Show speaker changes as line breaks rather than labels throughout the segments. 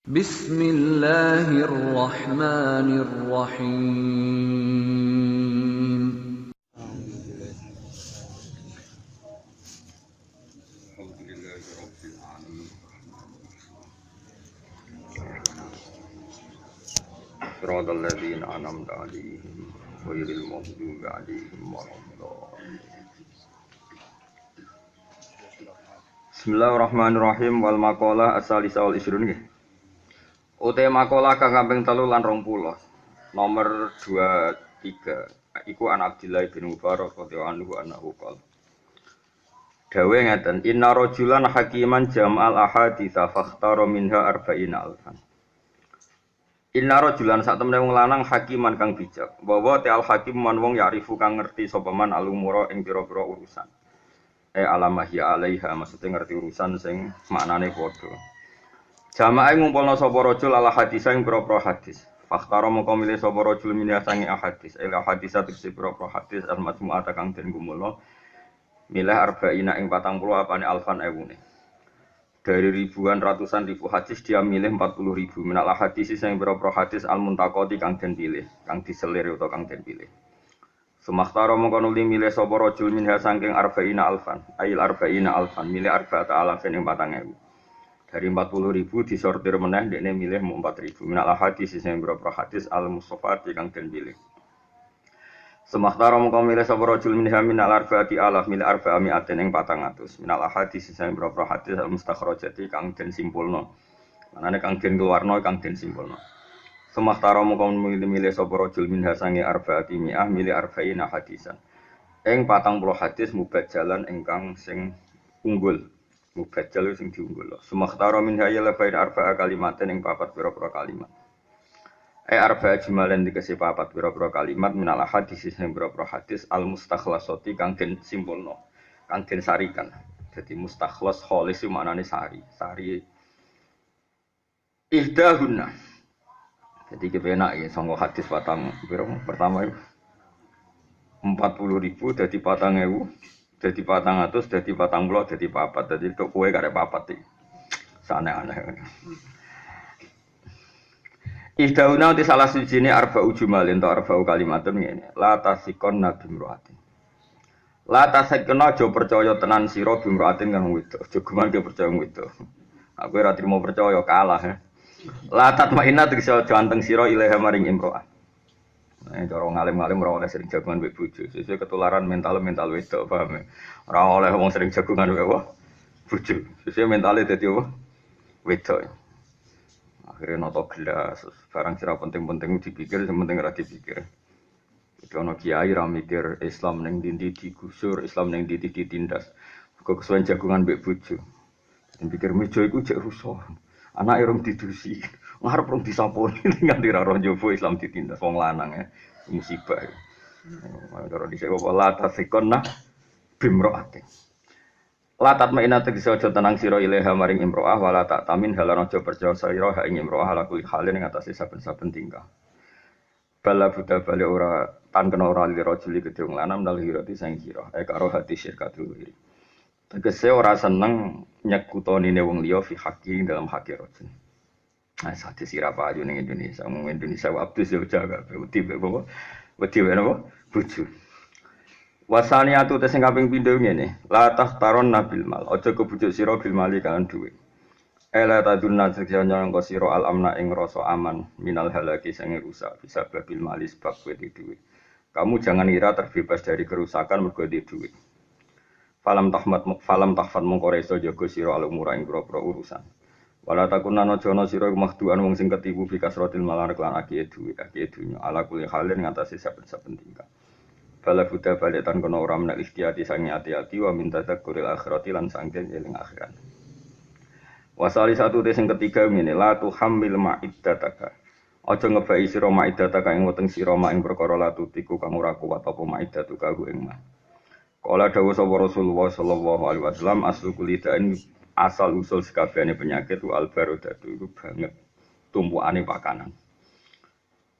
Bismillahirrahmanirrahim.
Siratal ladzina an'amta 'alaihim ghairil maghdubi 'alaihim waladdallin. Bismillahirrahmanirrahim wal maqalah as-salisa wal isrun nggih. Ute maqalah kang kaping 3 lan 20. Nomor 23 iku an Abdillah bin Mubarak radhiyallahu anhu annahu qala. Dawe ngaten, inna rajulan hakiman jam'al ahaditsa fakhtara minha arba'ina alfan. Inna rajulan sak temene wong lanang hakiman kang bijak. Bahwa te al hakim man wong ya'rifu kang ngerti sapa man alumura ing pira-pira urusan. Alamah ya alaiha maksudnya ngerti urusan sing maknane padha. Jamaah ngumpulna sapa rajul ala hadis ing pira-pira hadis. Fakhtara mongko milih sapa rajul minha sange ahadis. Hadisat sing pira-pira hadis al-majmu'ah kang den gumpulna. Milih arba'ina ing 40 apane alfan ewune. Dari ribuan ratusan ribu hadis dia milih 40.000 minal hadis sing pira-pira hadis al-muntaqati kang den pilih, kang diselir utawa kang den pilih. Sumakhtara mongko nuli milih sapa rajul minha saking arba'ina alfan, ail arba'ina alfan milih arba'ata alafin ing 4.000. Dari 40.000 disortir meneh dekne milih 4.000 minal hadis sing pira-pira hadis al-mustafati kang den pilih. Sumakhtara mongko milih sapa rajul minha minal arba'ati alaf milih arba'ami'atin ing 400 minal hadis sing pira-pira hadis al-mustakhrajati kang den simpulno. Manane kang den keluarno kang den simpulno. Sumakhtara mongko milih sapa rajul minha sange arba'ati mi'ah milih arba'ina hadisan. Ing 40 hadis mubajjalan ingkang sing unggul. Mubajjal sing diunggul. Sumakhtara minha ya labain arba'a kalimatin ing 4 pira-pira kalimat. Arba'a jumalan dikasih 4 pira-pira kalimat minal hadis sing pira-pira hadis al-mustakhlasati kang den simpulno, kang den sarikan. Jadi mustakhlas khalis itu maknane sari. Sari ihdahunna. Jadi kepenak ya sanggo hadis patang pira pertama itu 40.000 dadi 4.000, dadi 400, dadi 40, dadi 4. Dadi tok kowe karep 4 iki. Aneh-aneh. Ihdahuna di salah sijine arba'u jumalin to arba'u kalimatun ngene. La tasikon nabi mruatin. La tasikna aja percaya tenan sira bimruatin kang wedok. Aja guman ke percaya wedok. Aku ora trimo percaya kalah ya. La tatmainna tegese aja anteng sira ilaha maring imro'ah. Cara ngalim-ngalim ora oleh sering jagungan mbek bojo. Sesuk ketularan mental wedok paham ya. Ora oleh wong sering jagungan mbek bojo. Sesuk mentale dadi apa? Wedok. Akhirnya noto gelas, barang sira penting-penting dipikir, penting ora dipikir. Iki ana kiai ra mikir Islam ning ndi digusur, Islam ning ndi ditindas. Kok kesuwen jagungan mbek bojo. Dipikir meja iku jek rusuh. Anake rong didusi, ngarep rong disaponi nganti ra roh njaba Islam ditindas wong lanang ya. Musibah. Kalau dhisik apa la tafikonna bimro'atin. La tatmaina tegese aja tenang sira ilaha maring imro'ah wala tak tamin halan aja percaya sira ha ing imro'ah ala kulli halin ing atase saben-saben tingkah. Bala buta bali ora tan kena ora li rajuli kedhe wong lanang dal hirati sang sira karo hati syirkatul wiri. Tegese ora seneng nyekutonine wong liya fi haqqi dalam hak rajul. Nah sate sira payu ning Indonesia, wong Indonesia abdus yo jaga wedi apa? Wedi apa? Bojo. Wasaniatu te sing kaping pindho ngene, la tahtaron nabil mal, aja kebujuk sira bil mali kan dhuwit. Ela tadunna sekjane angka sira al amna ing rasa aman minal halaki sing rusak bisa babil mali sebab kowe di dhuwit. Kamu jangan ira terbebas dari kerusakan mergo di dhuwit. Falam tahfad mongko reso jaga sira al umura ing pira-pira urusan. Wala takunna najana sira mahduan wong sing ketipu bi kasratil malar lan akiye dhuwit, akiye dunya ala kulli halin ngatasi saben-saben tingkah. Bala buddha baletan kono ora menak ikhtiati sange ati-ati wa minta takuril akhirati lan sangken eling akhirat. Wasali satu te sing ketiga ngene la tuhammil ma'iddataka. Aja ngebai sira ma'iddataka ing weteng sira ing perkara latutiku kang ora kuwat apa ma'iddatuka ku ing mah. Kala dawuh sapa Rasulullah sallallahu alaihi wasallam aslu kulidain asal usul sekabehane penyakit ku albarodatu iku banget tumpukane pakanan.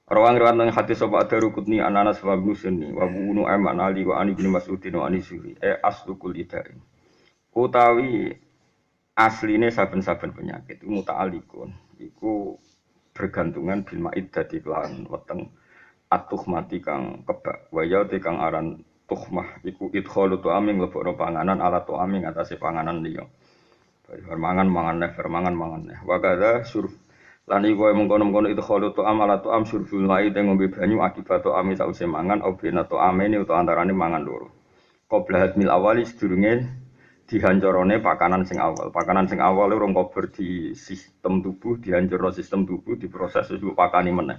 Rawang riwayat nang hadis sapa Ad-Darqutni Anas wa Musni wa Ibnu Aiman Ali wa Ani bin Mas'udin wa Ani Syuri aslukul idain. Utawi asline saben-saben penyakit muta'alliqun iku bergantungan bil ma'id dadi kelawan weteng atuhmati kang kebak waya te kang aran tuhmah iku idkhalu tu'amin lebokno panganan ala tu'amin atase panganan liya bar mangan neh wa kadza surf lan iku mengkono-mengkono idkhalu tu'am ala tu'am surful ma'id ngombe banyu akibat tu'ami sause mangan au bena tu'amene utawa antarane mangan loro qabla hadmil awali sedurunge dihancorone pakanan sing awal. Pakanan sing awal urung kober di sistem tubuh, dihancurno sistem tubuh, diproses terus pakani meneh.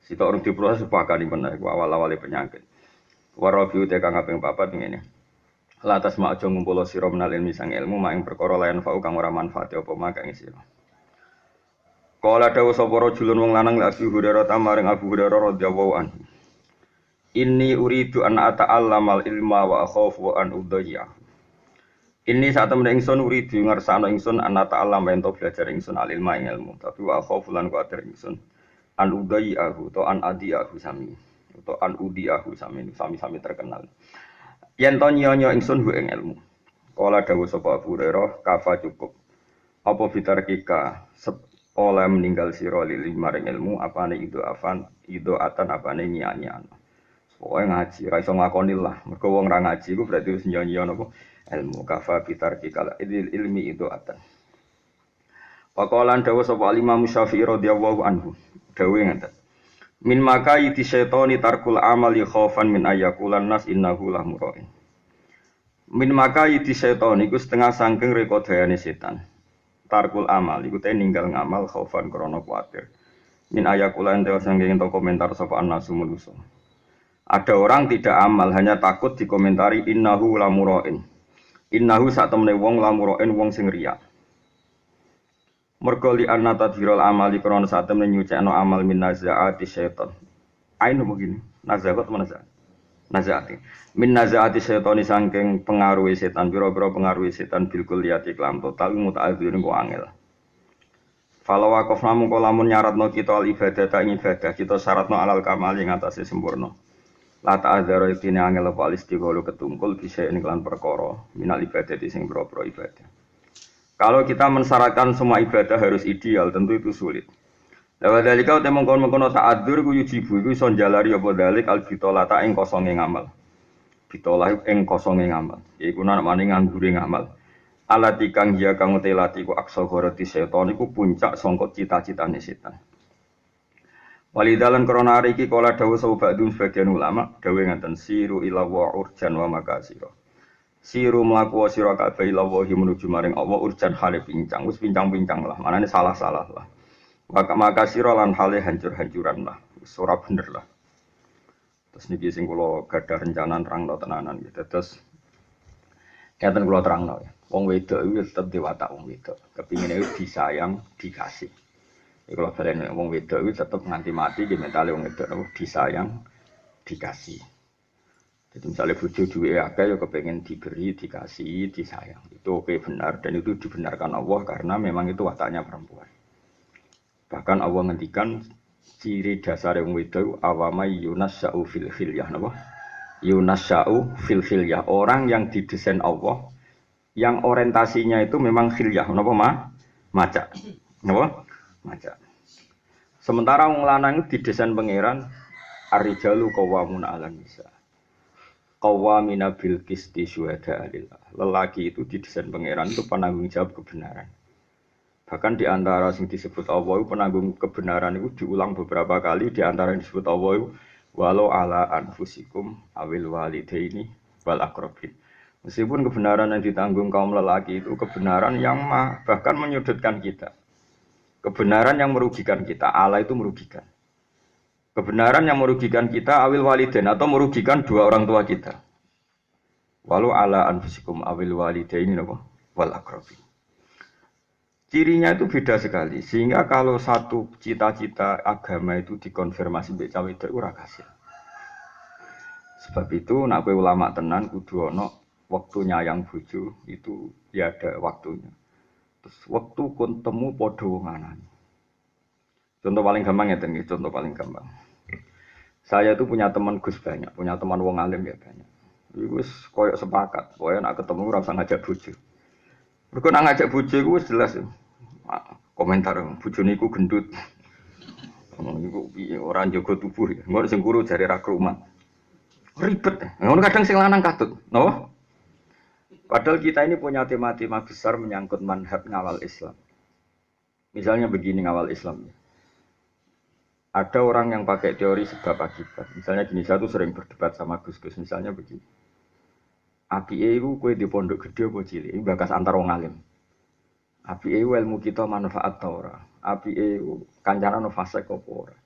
Sitok urung diproses pakani meneh iku awal-awale penyakit. Warabiu te kang kaping 4 ngene. Latas mak aja ngumpul sira menal ilmi sang ilmu mak ing perkara layan fa'u kang ora manfaat apa mak ing sira. Kala dawuh sapa rajulun wong lanang Abu Hurairah tamaring Abu Hurairah radhiyallahu anhu. Inni uridu an ata'allamal ilma wa akhafu an udayya. Ini saat temen ingsun uridu ngersakno ingsun ana ta'alam ento belajar ingsun alilma ing ilmu tapi wa khaufu lan kuatir ingsun an udai aku to an adi aku sami to an udi aku sami terkenal yen to nyonya ingsun hu ing ilmu kala dawuh sapa Abu Hurairah kafa cukup apa bitarkika oleh meninggal sira lili maring ilmu apane itu afan itu atan apane nyanyian pokoke ngaji ra iso nglakoni lah mergo wong ra ngaji iku berarti wis nyanyi napa ilmu kafa bitarki kala ilmi itu atan. Waqalan dawuh sapa Imam Syafi'i radhiyallahu anhu. Dawuh ngeten. Min maka yiti syaitani tarkul amali khaufan min ayakulan nas innahu la mura'in. Min maka yiti syaitani iku setengah saking rekodayane setan. Tarkul amal iku te ninggal ngamal khaufan krana kuwatir. Min ayakulan dewa saking ento komentar sapa annasu manusa. Ada orang tidak amal hanya takut dikomentari innahu la mura'in. Innahu sak temene wong lamuroen wong sing riya. Mergo li anna tadhirul amali krana sak temene nyucekno amal min nazaati syaitan. Aino begini, nazaat mana nazaat? Nazaati. Min nazaati syaitani saking pengaruhi setan, pira-pira pengaruhi setan bil kulliyati kelam total muta'adzirun ku angel. Fala waqaf lamun lamun nyaratno kita al ibadah ta ing ibadah kita syaratno alal kamal ing atase sempurna. La ta'adzara itine angel apa istigholo ketungkul bisa ing lan perkara minal ibadah sing boro-boro ibadah. Kalau kita mensyaratkan semua ibadah harus ideal tentu itu sulit. Lawa dalika uta mongkon-mongkon ta'adzur ku yujibu iku iso njalari apa dalik al bitolata ing kosonge ngamal. Bitolah ing kosonge ngamal. Iku ana maning nganggure ngamal. Alati kang ya kang telati ku aksa goroti setan iku puncak sangka cita-citane setan. Walidalan korona hari iki kala dawuh sapa ba'dun sebagian ulama dawuh ngaten siru ila wa urjan wa makasira. Siru mlaku sira kabeh ila wa menuju maring Allah urjan hale pincang wis pincang-pincang lah manane salah-salah lah. Maka makasira lan hale hancur-hancuran lah wis ora bener lah. Terus niki sing kula gadah rencana nerangno tenanan gitu. Terus katen kula terangno ya. Wong wedok iku tetep dewata wong wedok. Kepingine disayang, dikasih. Kalau kalian wong wedok itu tetap nganti mati di mentale wong wedok disayang dikasih. Jadi misalnya bojo duwe akeh ya kepengin diberi, dikasih, disayang. Itu oke benar dan itu dibenarkan Allah karena memang itu wataknya perempuan. Bahkan Allah ngendikan ciri dasar wong wedok awamai yunasya'u fil khilyah napa? Yunasya'u fil khilyah, orang yang didesain Allah yang orientasinya itu memang khilyah napa maca. Napa? Maca. Sementara wong lanang itu didesain pangeran ar-rijalu qawwamuna 'alan nisa. Qawwamina bil qisti syuhada lillah. Lelaki itu didesain pangeran itu penanggung jawab kebenaran. Bahkan di antara yang disebut Allah itu penanggung kebenaran itu diulang beberapa kali di antara yang disebut Allah itu walau ala anfusikum awil walidaini wal aqrabin. Meskipun kebenaran yang ditanggung kaum lelaki itu kebenaran yang bahkan menyudutkan kita. Kebenaran yang merugikan kita, Allah itu merugikan. Kebenaran yang merugikan kita awil walidain atau merugikan dua orang tua kita. Walau ala anfusikum awil walidaini wal aqrabin. Cirinya itu beda sekali. Sehingga kalau satu cita-cita agama itu dikonfirmasi mbek cawe itu ora kasil. Sebab itu nek kowe ulama tenan kudu ana waktu nyayang bojo itu ya ada waktunya. Terus waktu kon temu padha wong anane. Contoh paling gampang ya tenggi, contoh paling gampang. Saya itu punya teman Gus banyak, punya teman wong alim ya banyak. Iku wis koyo sepakat, koyo nek ketemu ora usah ngajak bojo. Mergo nek ngajak bojo iku wis jelas. komentar bojone iku gendut. Ngono iku piye ora njaga tubuh. Ngono sing kuru jare ra krumat. Ribet. Ngono kadang sing lanang katut. Napa? Padahal kita ini punya tema-tema besar menyangkut manhaj ngawal Islam. Misalnya begini ngawal Islam. Ada orang yang pakai teori sebab akibat. Misalnya gini, saya tuh sering berdebat sama Gus-Gus. Misalnya begini. Apike iku kowe di pondok gede apa cilik? Iki bakas antar wong alim. Apike ilmu kita manfaat ta ora? Apike kancana ono fasik apa ora?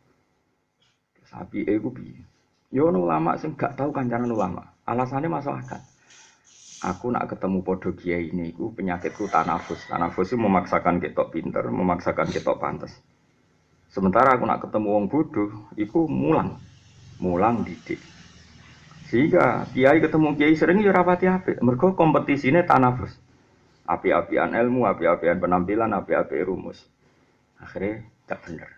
Terus apike iku piye? Yo ono ulama sing gak tahu kancanan ulama. Alasannya masuk akal. Aku nak ketemu podo kiai ini, aku penyakitku tanafus. Tanafus itu memaksakan ketok pinter, memaksakan ketok pantas. Sementara aku nak ketemu wong bodoh, itu mulang didik. Sehingga kiai ketemu kiai sering ya rapati apik. Mergo kompetisine tanafus. Api-apian ilmu, api-apian penampilan, api-api rumus. Akhirnya gak bener.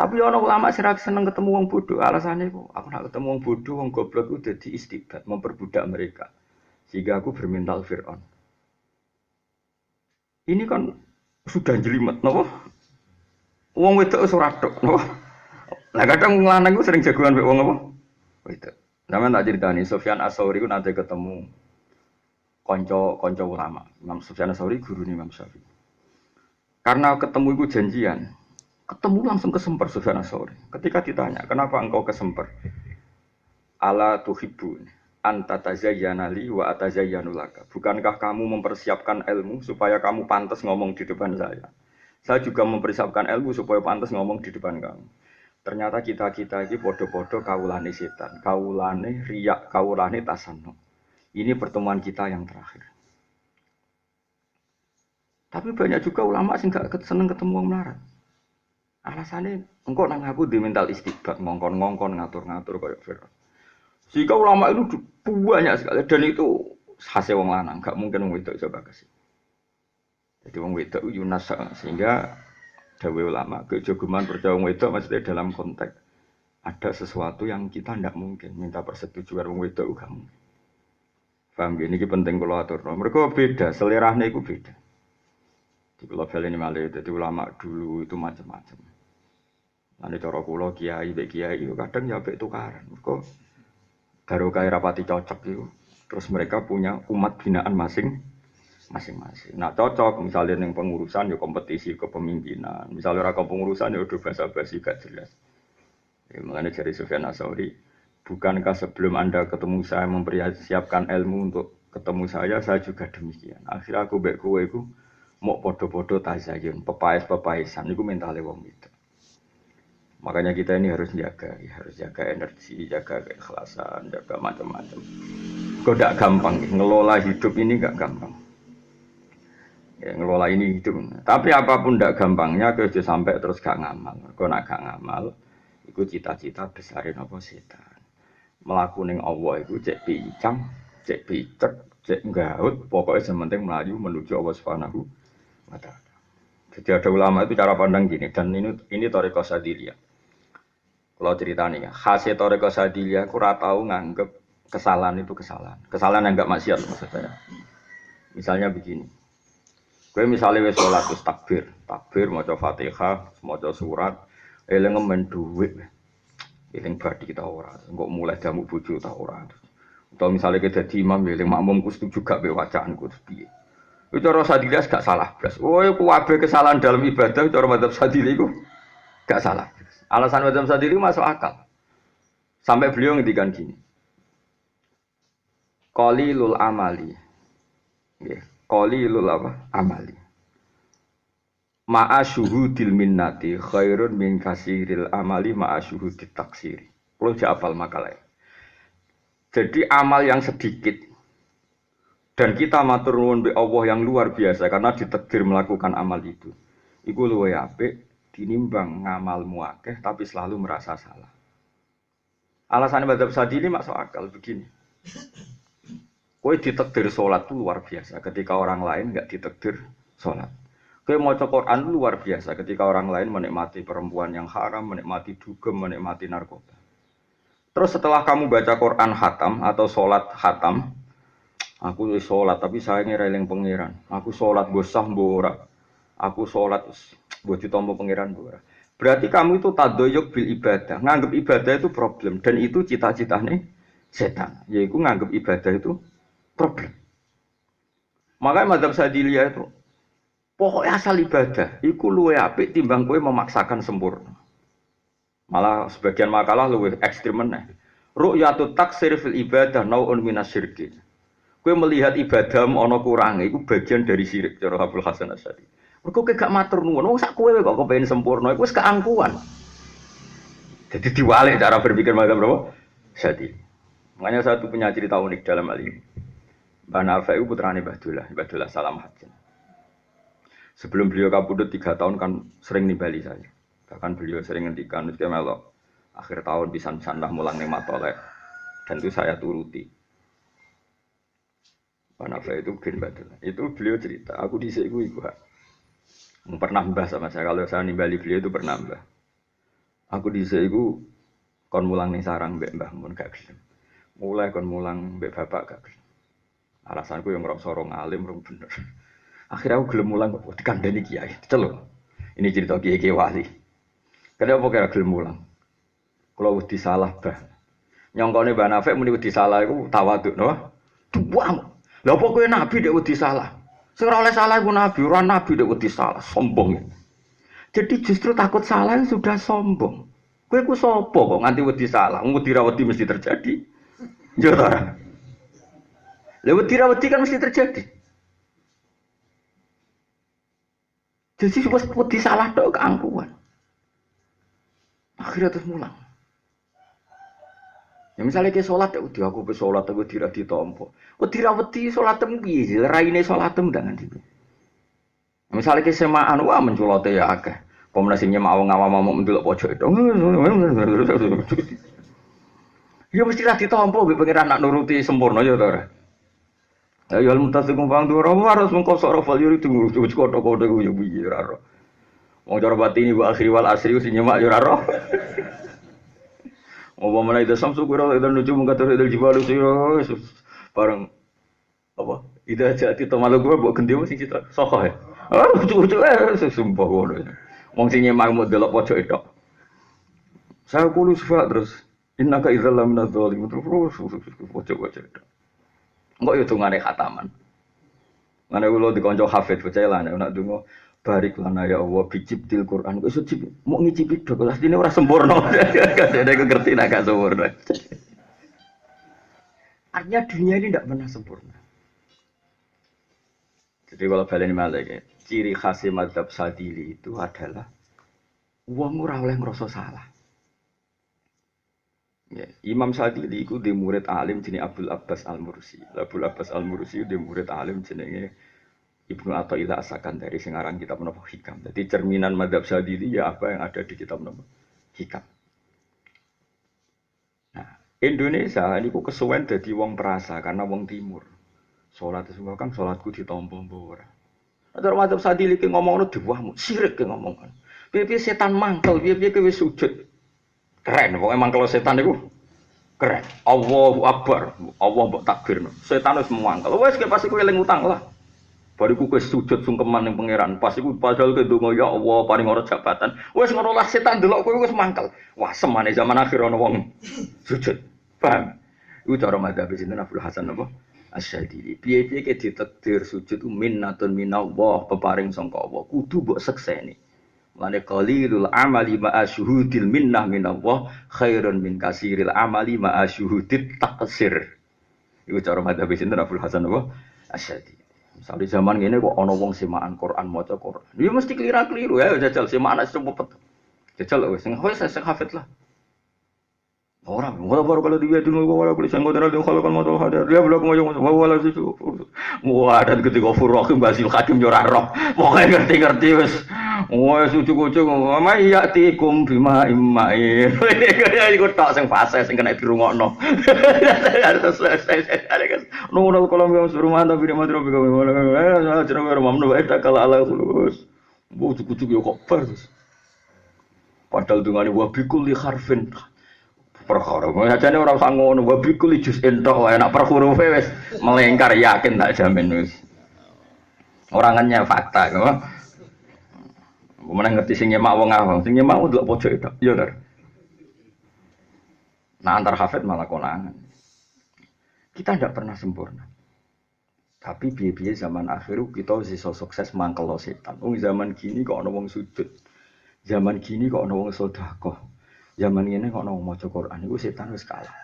Tapi orang ulama sih seneng ketemu wong bodoh. Alasannya aku nak ketemu wong bodoh, wong goblok itu jadi istiqbat, memperbudak mereka. Sehingga aku bermental Fir'aun. Ini kan sudah jelimet, napa? Wong wedok wis ora tok, napa? Lah kadang wong lanang iku sering jagoan mek wong apa? Wedok. Sampeyan tak critani Sufyan Ats-Tsauri ku nate ketemu kanca ulama. Imam Sufyan Ats-Tsauri gurune Imam Syafi'i. Karena ketemu iku janjian. Ketemu langsung kesemper Sufyan Ats-Tsauri. Ketika ditanya, "Kenapa engkau kesemper?" Ala tuhibbun anta tazayyana li wa atazayyanu laka. Bukankah kamu mempersiapkan ilmu supaya kamu pantas ngomong di depan saya? Saya juga mempersiapkan ilmu supaya pantas ngomong di depan kamu. Ternyata kita ini podo-podo kaulane setan, kaulane riyak, kaulane tasanno. Ini pertemuan kita yang terakhir. Tapi banyak juga ulama sing gak seneng ketemu wong melarat. Alasannya engkau nang aku di mental istiqbat, ngongkon-ngongkon, ngatur-ngatur kayak Fir'aun. Jika ulama itu banyak sekali dan itu hasil wong lanang, gak mungkin wong wedok coba kasih. Jadi wong wedok Yunas sehingga dawe ulama kejogeman percaya wong wedok maksudnya dalam konteks ada sesuatu yang kita ndak mungkin minta persetujuan wong wedok gak mungkin. Paham gini ini penting kalau atur. Mereka beda, selerahnya itu beda. Di pulau Bali ini malah jadi ulama dulu itu macam-macam. Nanti cara pulau kiai, itu kadang ya bek tukaran. Mereka baru kaya rapati cocok itu, terus mereka punya umat binaan masing-masing. Nah cocok, misalnya yang pengurusan ya kompetisi kepemimpinan, misalnya orang pengurusan ya udah basa-basi gak jelas. Ya, makanya dari Sufyan Ats-Tsauri, bukankah sebelum Anda ketemu saya mempersiapkan ilmu untuk ketemu saya juga demikian. Akhirnya aku bek kowe iku mau podo-podo tazayun, pepais-pepaisan, itu mentalnya wong itu. Makanya kita ini harus jaga energi, jaga keikhlasan, jaga macam-macam. Kok tidak gampang, ngelola hidup ini gak gampang. Ya, ngelola ini hidup. Tapi apapun tidak gampangnya, kau sampai terus gak ngamal. Kau nak gak ngamal, itu cita-cita besarin apa setan. Melakukan Allah itu cek pincang, cek picek, cek gaut, pokoknya sementing melaju menuju Allah Subhanahu wa Ta'ala. Jadi ada ulama itu cara pandang gini, dan ini Thariqah Sadiliyah. Kalau ceritanya, khasnya Thariqah Sadiliyah, aku tahu nganggep kesalahan itu kesalahan. Kesalahan yang enggak maksiat maksud saya. Misalnya begini. Gue misalnya wis salat terus takbir maca Fatihah, maca surat, eling ngemen dhuwit. Eling badi kita ora, engko mulai jamu bojo ta ora. Atau misalnya kita dadi imam eling makmumku setuju gak be wacaanku terus piye. Itu cara Sadiliyah gak salah blas. Oh, kabeh kesalahan dalam ibadah cara madzhab Sadiliyah iku gak salah. Alasan madzhab Sadiliyah masuk akal. Sampai beliau ngendikan gini. Qalilul amali. Nggih, qalilul amali. Ma'a syuhudil minnati khairun min kasiril amali ma'a syuhudit taksiri. Kalau hafal makalah. Jadi amal yang sedikit dan kita matur nuwun be Allah yang luar biasa karena ditakdir melakukan amal itu. Iku luwih apik dinimbang ngamalmu akeh tapi selalu merasa salah. Alasan madzhab Sadili masuk akal begini. Kowe ditakdir salat itu luar biasa ketika orang lain enggak ditakdir salat. Kowe maca Quran itu luar biasa ketika orang lain menikmati perempuan yang haram, menikmati dugem, menikmati narkoba. Terus setelah kamu baca Quran khatam atau salat khatam, aku sholat tapi saya ngereling pangeran. Aku sholat bosah mbora. Aku sholat buat ditompo pangeran ora. Berarti kamu itu tadoyuk bil ibadah, nganggap ibadah itu problem dan itu cita-citanya setan, yaitu nganggap ibadah itu problem. Makanya madzhab Sadiliyah itu pokoknya asal ibadah, iku luwe apik timbang kowe memaksakan sempurna. Malah sebagian makalah luwe ekstrem meneh. Ru'yatut taksir fil ibadah nau'un minasyirki. Kowe melihat ibadahmu ana kurange iku bagian dari syirik cara Abdul Hasan Asy'ari. Mergo kowe gak matur nuwun, wong sak kowe kok kepengin sempurna iku wis keangkuhan. Jadi diwalik cara berpikir madzhab berapa? Sadili. Makanya satu punya cerita unik dalam hal ini. Mbah Nafi itu putrane Mbah Dullah Salam Hajin. Sebelum beliau kabudut 3 tahun kan sering nimbali saya. Bahkan beliau sering ngendikan wis melok akhir tahun pisan-pisan lah mulang ning matolek. Dan itu saya turuti. Mbah Nafi itu gen Mbah. Itu beliau cerita, aku dhisik iku pernah mbah sama saya kalau saya nimbali beliau itu pernah mbah. Aku dhisik iku kon mulang ning sarang mbek mbah mun gak gelem. Mulai kon mulang mbek bapak gak gelem. Alasanku yang ngerasa orang alim, orang bener. Akhirnya aku gelem mulang kok dikandani kiai. Celuk. Ini cerita kiai wali. Kenapa kira gelem mulang? Kalau wedi salah bah. Nyongkone Mbah Nafik muni wedi salah iku tawaduk, no? Duwang. Lha apa kowe nabi nek wedi salah? Sing ora oleh salah iku nabi, ora nabi nek wedi salah, sombong. Jadi justru takut salah sudah sombong. Kowe ku sapa kok nganti wedi salah? Wedi ra wedi mesti terjadi. Ya ta? Lha wedi ra wedi kan mesti terjadi. Jadi wis wedi salah tok keangkuhan. Akhirnya terus mulang. Ya misalnya ke sholat, aku pe sholat aku tidak ditompo. Wedi ra wedi sholatem piye? Raine sholatem ndangan iki. Misalnya ke semaan wah menculote ya akeh. Pemenang sing nyemak awang-awang mau ndelok pojok itu. Ya mesti ra ditompo mbek pangeran nak nuruti sempurna ya ta ora. Ya al-mutasikum bang dua harus mengkosok rafal yuri tunggu kodo-kodo yo piye ora ro. Wong cara batini wa akhir wal asri sing nyemak yo ora ro. Apa mana itu samsu kira itu nuju mengkatur itu jibalu sira bareng apa? Ida jati to malu gue mbok gendhe sing cita sokoh ya. Ah lucu-lucu sumpah ngono. Wong sing nyemak mau delok pojok itu. Saya kulo sifat terus innaka idzal lam nadzalim terus pojok-pojok itu. Enggak ya dungane khataman. Mane kula dikonco hafid bocah lan nek donga barik lana ya Allah biciptil Quran. Kok iso cip mau ngicipi dok asline ora sempurna. Kadene aku ngerti nek gak sempurna. Artinya dunia ini tidak pernah sempurna. Jadi kalau baleni malih ciri khas madzhab Sadili itu adalah wong ora oleh ngrasa salah. Ya, Imam Sadili itu di murid alim jenenge Abdul Abbas Al-Mursi. Abdul Abbas Al-Mursi di murid alim jenenge Ibnu Athaillah As-Sakandari sing aran kitab napa Hikam. Jadi cerminan madzhab Sadili ya apa yang ada di kitab napa Hikam. Nah, Indonesia niku kesuwen dadi wong perasa karena wong timur. Salat semua kan salatku ditampa-tampa ora. Ada madzhab Sadili ki ngomongno diwahmu, sirik ki ngomongkan. Piye-piye setan mangkel, piye-piye kowe sujud. Keren, pokoknya emang kalau setan itu keren. Allahu Akbar, Allah mbok takbir. Setan wis mangkel. Wes ki pasti kowe eling utang lah. Bariku kowe sujud sungkeman ning pangeran. Pas iku padahal kowe ndonga ya Allah paring ora jabatan. Wes ngono lah setan delok kowe wis mangkel. Wah, semane zaman akhir ana wong sujud. Paham? Iku cara madzhab sinten Abdul Hasan apa? Asy-Syadzili. Piye-piye ke ditakdir sujud minnatun minallah, peparing sangka Allah. Kudu mbok sekseni. Lane qalilul amali ma'a syuhudil minnah minallah khairun min kasiril amali ma'a syuhudit taqsir. Iku cara madzhab sinten Abdul Hasan apa? Asy-Syadzili. Misale zaman ngene kok ana wong semaan Quran maca Quran. Ya mesti keliru ya jajal semaan wis cepet. Jajal wis sing hafid lah. Orang, baru kalau dia dulu wala kulis yang kodara dia kalau mau hadar dia belum ngomong wala situ. Wah dan ketika Furrahim Basil Hakim roh. Pokoknya ngerti wes. Wah sucu-sucu mama iya tikum bima immain. Ini kok tak sing fase sing kena dirungokno. Nuno kalau mau suruh mantap di madro bega wala jenenge mamnu wae tak kala ala khulus. Bu cucu yo kok terus. Padahal dungane wa bikul li harfin perkara. Sajane ora usah ngono, wa bikul juz entok wae nek per hurufe wis melengkar yakin tak jamin wis. Ora ngenyek fakta kok. Mana ngerti sing nyemak wong awam, sing nyemak ndelok pojok itu. Iya kan? Nah antar hafid malah konangan. Kita tidak pernah sempurna. Tapi biaya zaman akhir kita bisa sukses mangkel setan. Wong zaman gini kok ana wong sujud. Zaman gini kok ana wong sedekah. Zaman ini kok ana wong maca Quran iku setan wis kalah.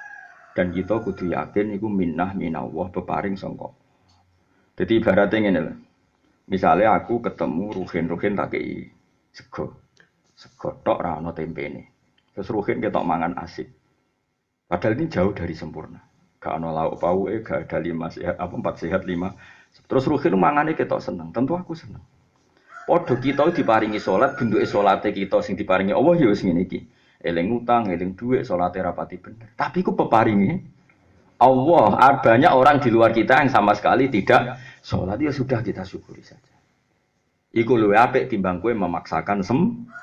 Dan kita kudu yakin iku minnah minallah peparing sangka. Jadi ibaratnya ngene lho. Misale aku ketemu Ruhin tak kei sego tok ra ana tempene. Terus Ruhin ketok mangan asik. Padahal ini jauh dari sempurna. Gak ana lauk pauke, gak ada 5 sehat apa 4 sehat 5. Terus Ruhin mangane ketok seneng. Tentu aku seneng. Padha kita diparingi salat, bentuke salate kita sing diparingi Allah ya wis ngene iki. Eling utang, eling dhuwit, salate rapati bener. Tapi ku peparingi Allah. Banyak orang di luar kita yang sama sekali tidak salat, ya sudah kita syukuri saja. Iku luwih apik timbang kowe memaksakan sempurna.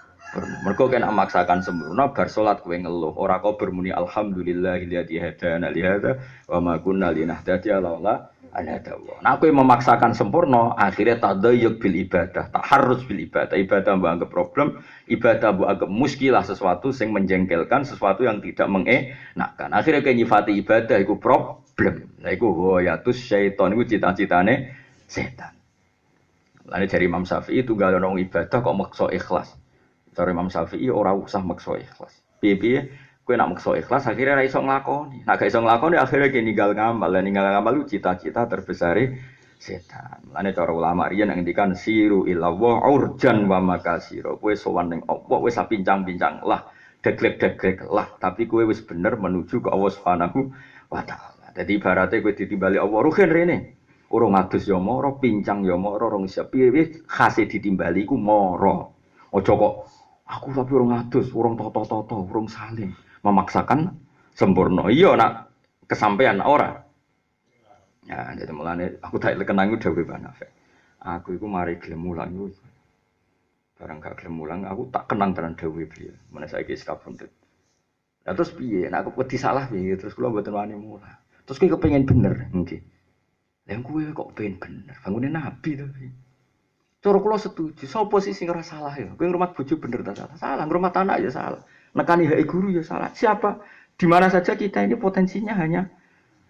Mergo kena memaksakan sempurna bar salat kowe ngeluh, ora kok bermuni alhamdulillahilladzi hadana li hadza wa ma kunna linahtadiya laula an hadallah. Nah kowe memaksakan sempurna, akhirnya tadayyuk bil ibadah, taharruz bil ibadah. Ibadah mbok anggap problem, ibadah mbok anggap muskilah, sesuatu yang menjengkelkan, sesuatu yang tidak mengenakkan. Akhirnya kowe nyifati ibadah iku problem. Lah iku hoyatus syaiton, iku cita-citane setan. Lalu dari Imam Syafi'i tunggal orang ibadah kok maksa ikhlas. Dari Imam Syafi'i ora usah maksa ikhlas. Piye-piye kowe nak maksa ikhlas akhirnya ra iso nglakoni. Nek gak iso nglakoni akhirnya ki ninggal ngamal. Lah ninggal ngamal lu cita-cita terbesare setan. Lalu cara ulama riyen ngendikan siru illallah urjan wa makasira. Kowe sowan ning Allah wis pincang-pincang lah, deglek-deglek lah, tapi kowe wis bener menuju ke Allah Subhanahu wa taala. Dadi ibarate kowe ditimbali Allah ruhen rene. Urung adus ya mara, pincang ya mara, rong siap piye khase ditimbali ku mara. Aja kok aku tapi urung adus, urung toto-toto, urung saling memaksakan sempurna. Iya nak kesampaian ora. Ya, jadi mulane aku tak kenang dhewe banafek. Aku iku mari gelem mulang iku. Barang gak gelem mulang aku tak kenang tenan dhewe piye. Meneh saiki wis kabundut. Lah terus piye? Nek aku wedi salah piye? Terus kula mboten wani mulang. Terus kowe kepengin bener, nggih. Yang kue kok pengen bener, bangunin nabi tapi. Cara kula setuju, sapa sih sing ora salah ya? Kowe ngrumat bojo bener ta salah? Salah, ngrumat anak ya salah. Nekani hak guru ya salah. Siapa? Di mana saja kita ini potensinya hanya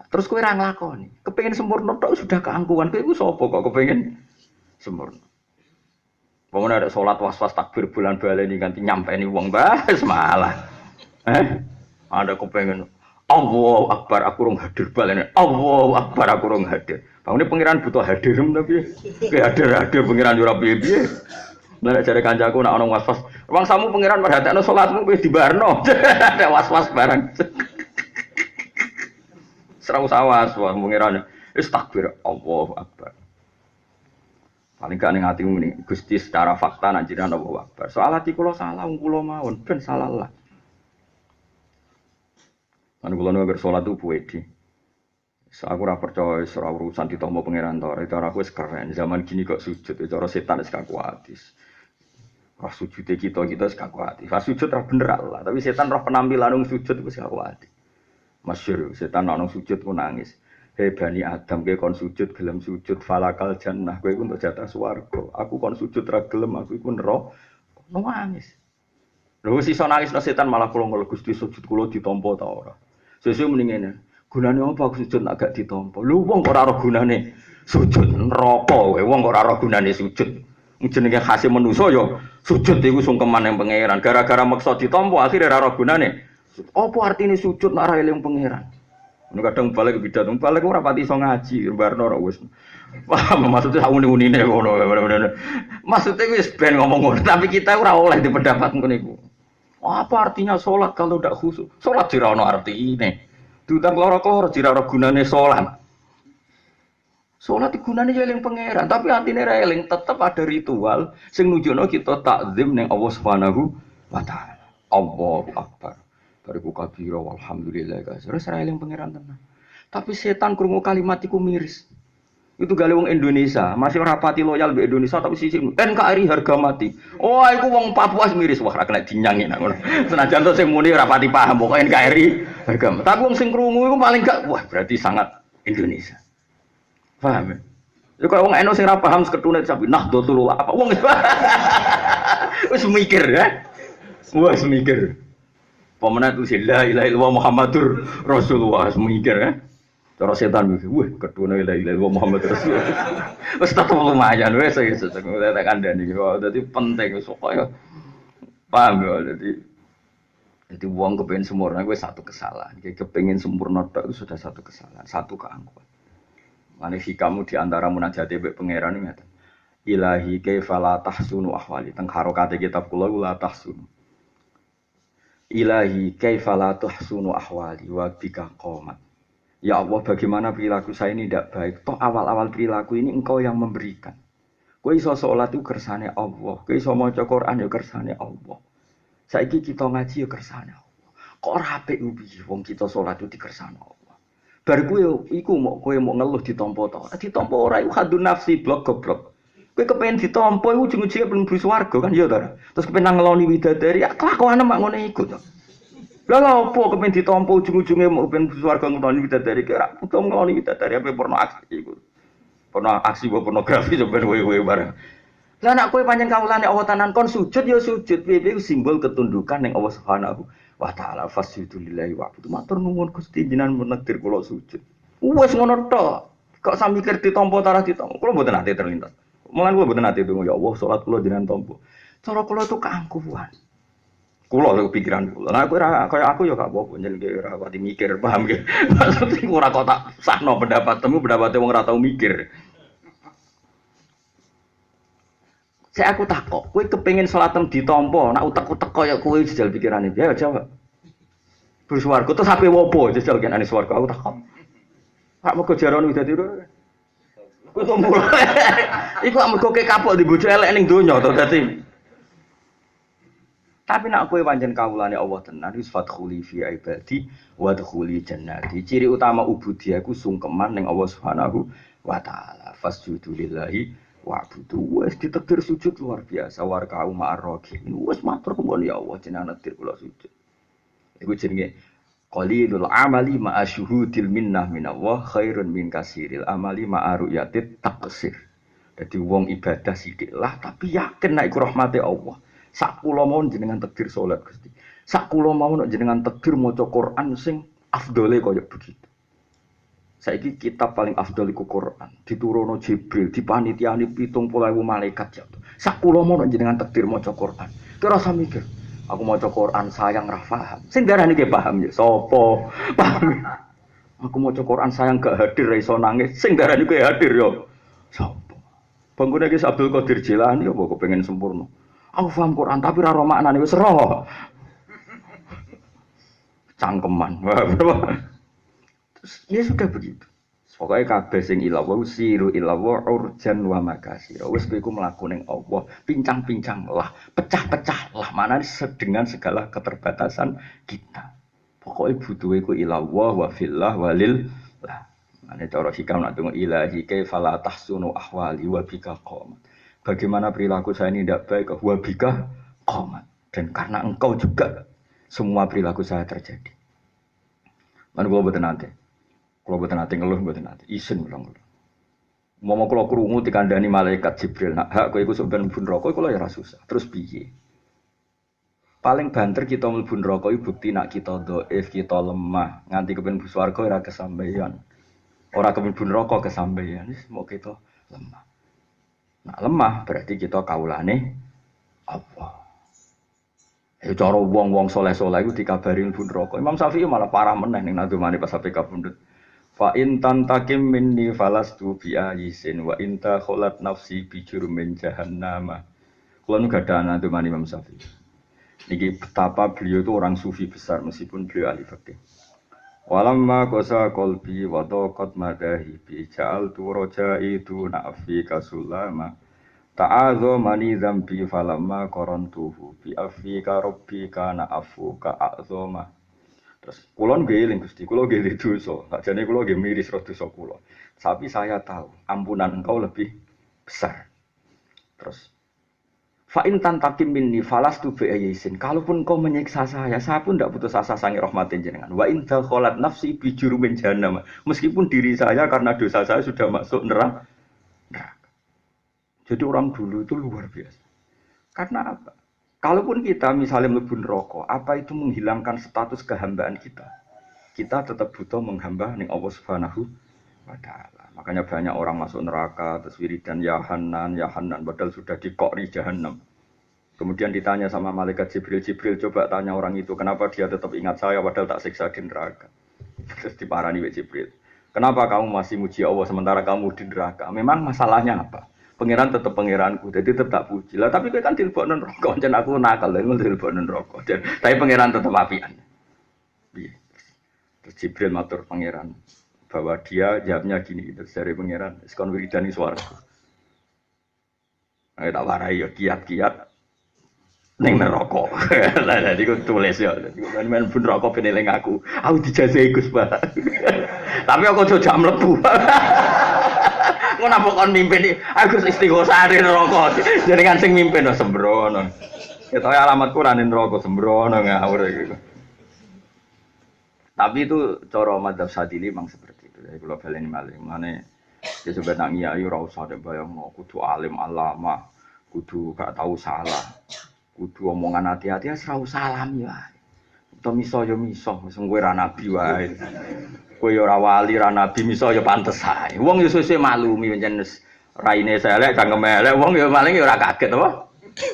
terus kowe ra nglakoni. Kepengin sempurna tok sudah keangkuhan. Kowe iku sapa kok kepengin sempurna? Wong ada salat was-was takbir bulan baleni ganti nyampeni wong wis malah. Ada kepengin Allahu Akbar aku rong hadir balene. Allahu Akbar aku rong hadir. Bangune pangeran butuh hadir tapi hadir pangeran yo ora piye-piye. Nek jare kancaku nek ana was-was, wong samu pangeran perhatekno salatmu kowe dibarno. Nek was-was barang. Serau sawas wah pangeran. Wis takbir Allahu Akbar. Paling gak ning atimu ini Gusti secara fakta nek jenengan Allahu Akbar. Soal ati kula salah wong kula mawon ben salah lah. Kan kula nu agar salat itu puedi. Aku ora percaya ora urusan ditampa pangeran to. Itu aku wis keren. Zaman gini kok sujud, cara setan wis kakuatis. Roh sujude kita wis kakuatis. Pas sujud ora bener Allah, tapi setan roh penampilan nang sujud wis kakuatis. Masyhur setan nang sujud ku nangis. Hei Bani Adam kowe kon sujud gelem sujud falakal jannah kowe iku untuk jatah swarga. Aku kon sujud ra gelem aku iku neraka. Nangis. Lho wis iso nangis setan malah kula ngel Gusti sujud kula ditampa ta ora. Sesuk mending ngene. Gunane apa aku sujud nek gak ditampa? Lho wong kok ora ora gunane sujud neraka kowe. Wong kok ora ora gunane sujud. Jenenge khase manusa ya sujud iku sungkeman ning pangeran. Gara-gara maksa ditampa akhire ora ora gunane. Apa artine sujud nek ora eling pangeran? Nek kadang balik pidato, balik ora pati iso ngaji, barno ora wis. Wah, maksudnya sak uni-unine ngono. Maksudnya wis ben ngomong ngono, tapi kita ora oleh di pendapat ngono iku. Apa artinya sholat kalau tidak khusyuk? Sholat jira ono arti ini. Diutang loro-loro jira ono gunane sholat. Sholat gunane eling pangeran, tapi atine ra eling tetep ada ritual sing nunjukno kita takzim ning Allah Subhanahu wa taala. Allahu Akbar. Bariku kabira walhamdulillah guys. Terus ra eling pangeran tenan. Tapi setan krungu kalimat iku miris. Itu gale wong Indonesia, masih ora pati loyal mbek Indonesia tapi sisi NKRI harga mati. Oh, iku wong Papua miris wah ra kena dinyangi nak ngono. Senajan to sing muni ora pati paham pokoke NKRI harga mati. Tapi wong sing krungu iku paling gak wah berarti sangat Indonesia. Paham ya? Iku wong eno sing ora paham seketune sapi Nahdlatul Ulama apa wong Wis mikir ya. Wis mikir. Pemenang itu sih la ilaha illallah Muhammadur Rasulullah mikir ya. Cara setan mikir, wah kedua la ilaha illallah Muhammadur Rasulullah. Wis tetep lumayan wis tak kandhani. Dadi penting wis kok paham ya jadi wong kepengen sempurna gue satu kesalahan. Kayak kepengen sempurna itu sudah satu kesalahan, satu keangkuhan. Mana sih kamu di antara munajat mbek pangeran ini ngata. Ilahi kaifa la tahsunu ahwali. Teng harokate kitab kula la tahsunu. Ilahi kaifa la tahsunu ahwali wa bika qomat. Ya Allah, bagaimana perilaku saya ini tidak baik. Toh awal-awal perilaku ini engkau yang memberikan. Kowe iso salat itu kersane Allah. Kowe iso maca Quran ya kersane Allah. Saiki kita ngaji ya kersane Allah. Kok ora apik piye wong kita salat itu dikersane Allah. Bar kowe iku kowe mau ngeluh ditampa to. Ditampa ora iku hadun nafsi blok goblok. Kowe kepengin ditampa iku ujung-ujunge ben mlebu swarga kan ya ta. Terus kepengin ngeloni widadari, kelakuane mak ngene iku to. Lah lha opo kepengin ditampa ujung-ujunge mau ben mlebu swarga ngeloni widadari kira butuh ngeloni widadari ape porno aksi iku. Porno aksi pornografi sampeyan kowe bareng. Lah nek kowe pancen kawulane Allah tenan kon sujud ya sujud piye simbol ketundukan ning Allah Subhanahu wa taala fasjudu lillahi wa'budu. Matur nuwun Gusti jenengan menekdir kula sujud. Wes ngono tok. Kok sami mikir ditampa tarah ditampa. Kula mboten ate terlintas. Mulan kula mboten ate donga ya Allah salat kula jenengan tampa. Cara kula itu keangkuhan. Kula kepikiran kula. Nah kaya aku ya gak apa-apa jenenge ora pati mikir paham ge. Maksud ora kok tak sahno pendapatmu pendapate wong ora tau mikir. Saya aku takok, kowe kepengin salatem ditampa, nak utek-utek kaya kowe jajal pikirane. Ya jawab. Bus swarga terus ape wopo jajal kenane swarga aku takok. Pak mergo jarane dadi lho. Kowe kok mulai. Iku mergo kapok di bojo elek ning donya to dadi. Tapi nak kowe pancen kawulane Allah tenan wis fadkhuli fi ibadi wa dkhuli jannati. Ciri utama ubudiyah ku sungkeman ning Allah Subhanahu wa taala. Fasjudu lillahi wa'budu wis ditakdir sujud luar biasa warka'u ma'arraqin wis matur kemawon ya Allah jenengan takdir kula sujud iku jenenge qalilul amali ma'a syuhudil minnah minallah khairun min kasiril amali ma'a ru'yatit taqsir. Dadi wong ibadah sithik lah tapi yakin nek iku rahmate Allah. Sak kula mawon jenengan takdir salat Gusti. Sak kula mawon jenengan takdir maca Quran sing afdole kaya begitu. Saiki kitab paling afdal iku Quran, diturono Jibril, dipanitiani 70.000 malaikat jatuh. Sak kula mono jenengan takdir maca Quran. Kira rasa mikir, aku maca Quran sayang ra paham. Sing darani ki paham ya sapa? Paham. Aku maca Quran sayang gak hadir ra iso nangis. Sing darani ki hadir ya sapa? Banggune ki Abdul Qadir Jilani apa kok pengen sempurna. Aku paham Quran tapi ra ro maknane wis roh. Cangkeman. Ya sudah begitu. Pokoknya kabeh sing ilawah siru ilawah urjan wa makasir. Wis kowe iku mlaku ning Allah, pincang-pincang lah, pecah-pecah lah mana dengan segala keterbatasan kita. Pokoknya butuh iku ilawah wa fillah walil lah. Mane cara hikam nak tunggu ilahi kaifa la tahsunu ahwali wa bika qamat. Bagaimana perilaku saya ini tidak baik wa bika qamat. Dan karena engkau juga semua perilaku saya terjadi. Mana gua boten nanti. Kalau boten nate ngeluh boten nate isin ulang. Mau kula krungu dikandani malaikat Jibril, nak hak kowe iku sok ben mlebu neraka kula ya ora susah. Terus piye? Paling banter kita mlebu neraka iku bukti nak kita dhaif, kita lemah, nganti kepen mlebu swarga ora kesampaian. Ora kepen mlebu neraka kesampaian, wis mok kita lemah. Nak lemah berarti kita kaulane apa? Ya cara wong-wong saleh-saleh iku dikabari mlebu neraka. Imam Syafi'i malah parah meneh ning nadumane pas sampai kapundhut. Fa in tantakim minni falastu bi ayisin wa in ta kholat nafsi bi jurmin jahannama. Kulo nu gadah nadumane Imam Syafi'i. Niki betapa beliau itu orang sufi besar meskipun beliau ahli fikih. Walamma qasa qalbi wa taqat madahi bi ja'altu raja'i nafi kasulama. Ta'adhu mani dzambi falamma qarantuhu bi afika rabbika na afuka a'zama. Terus kula ngeling Gusti, kula nggih dosa. Sakjane kula nggih miris ro dosa kula. Tapi saya tahu ampunan engkau lebih besar. Terus fa in tantakim minni falastu bi ayyisin. Kalaupun kau menyiksa saya pun tidak putus asa sangi rahmatin jenengan. Wa in dakhalat nafsi bi jurumin jahannam. Meskipun diri saya karena dosa saya sudah masuk neraka. Jadi orang dulu itu luar biasa. Karena apa? Kalaupun kita misalnya mlebu neraka, apa itu menghilangkan status kehambaan kita? Kita tetap butuh menghamba ning Allah Subhanahu wa taala. Makanya banyak orang masuk neraka terus wiridan ya Hanan padahal sudah dikori jahanam. Kemudian ditanya sama malaikat Jibril, coba tanya orang itu kenapa dia tetap ingat saya padahal tak siksa di neraka. Terus diparani oleh Jibril. Kenapa kamu masih muji Allah sementara kamu di neraka? Memang masalahnya apa? Pangeran tetap pangeranku, jadi tetap puji. Lah tapi kan dilebokno neraka, jan aku nakal lha dilebokno neraka. Tapi pangeran tetap apian. Piye? Terus Jibril matur pangeran bahwa dia jawabnya gini, terus dari pangeran, "Sekon wiridan iki swarga." Tak warai ya kiat-kiat ning neraka. Lah dadi ku tulis ya. Dadi men ben neraka ben eling aku. Aku dijajahi Gus Pak. Tapi aku aja mlebu. Ngono apa kon mimpin Agus istighosah ning neraka. Jenengan sing mimpin sembrono. Ya tahu alamatku ra ning neraka sembrono ngawur iki. Tapi itu cara madzhab Syadzili memang seperti itu. Jadi kalau baleni malih, mane ya sebenarnya ngiyai ora usah nek bayangno kudu alim alama, kudu gak tahu salah. Kudu omongan hati-hati ya ora usah alami wae. Utawa miso ya miso, wis kowe ra nabi wae. Kowe ya ora wali ra nabi miso ya pantes ae. Wong ya sesuk maklumi pancen raine elek cangkeme elek, wong ya paling ya ora kaget apa.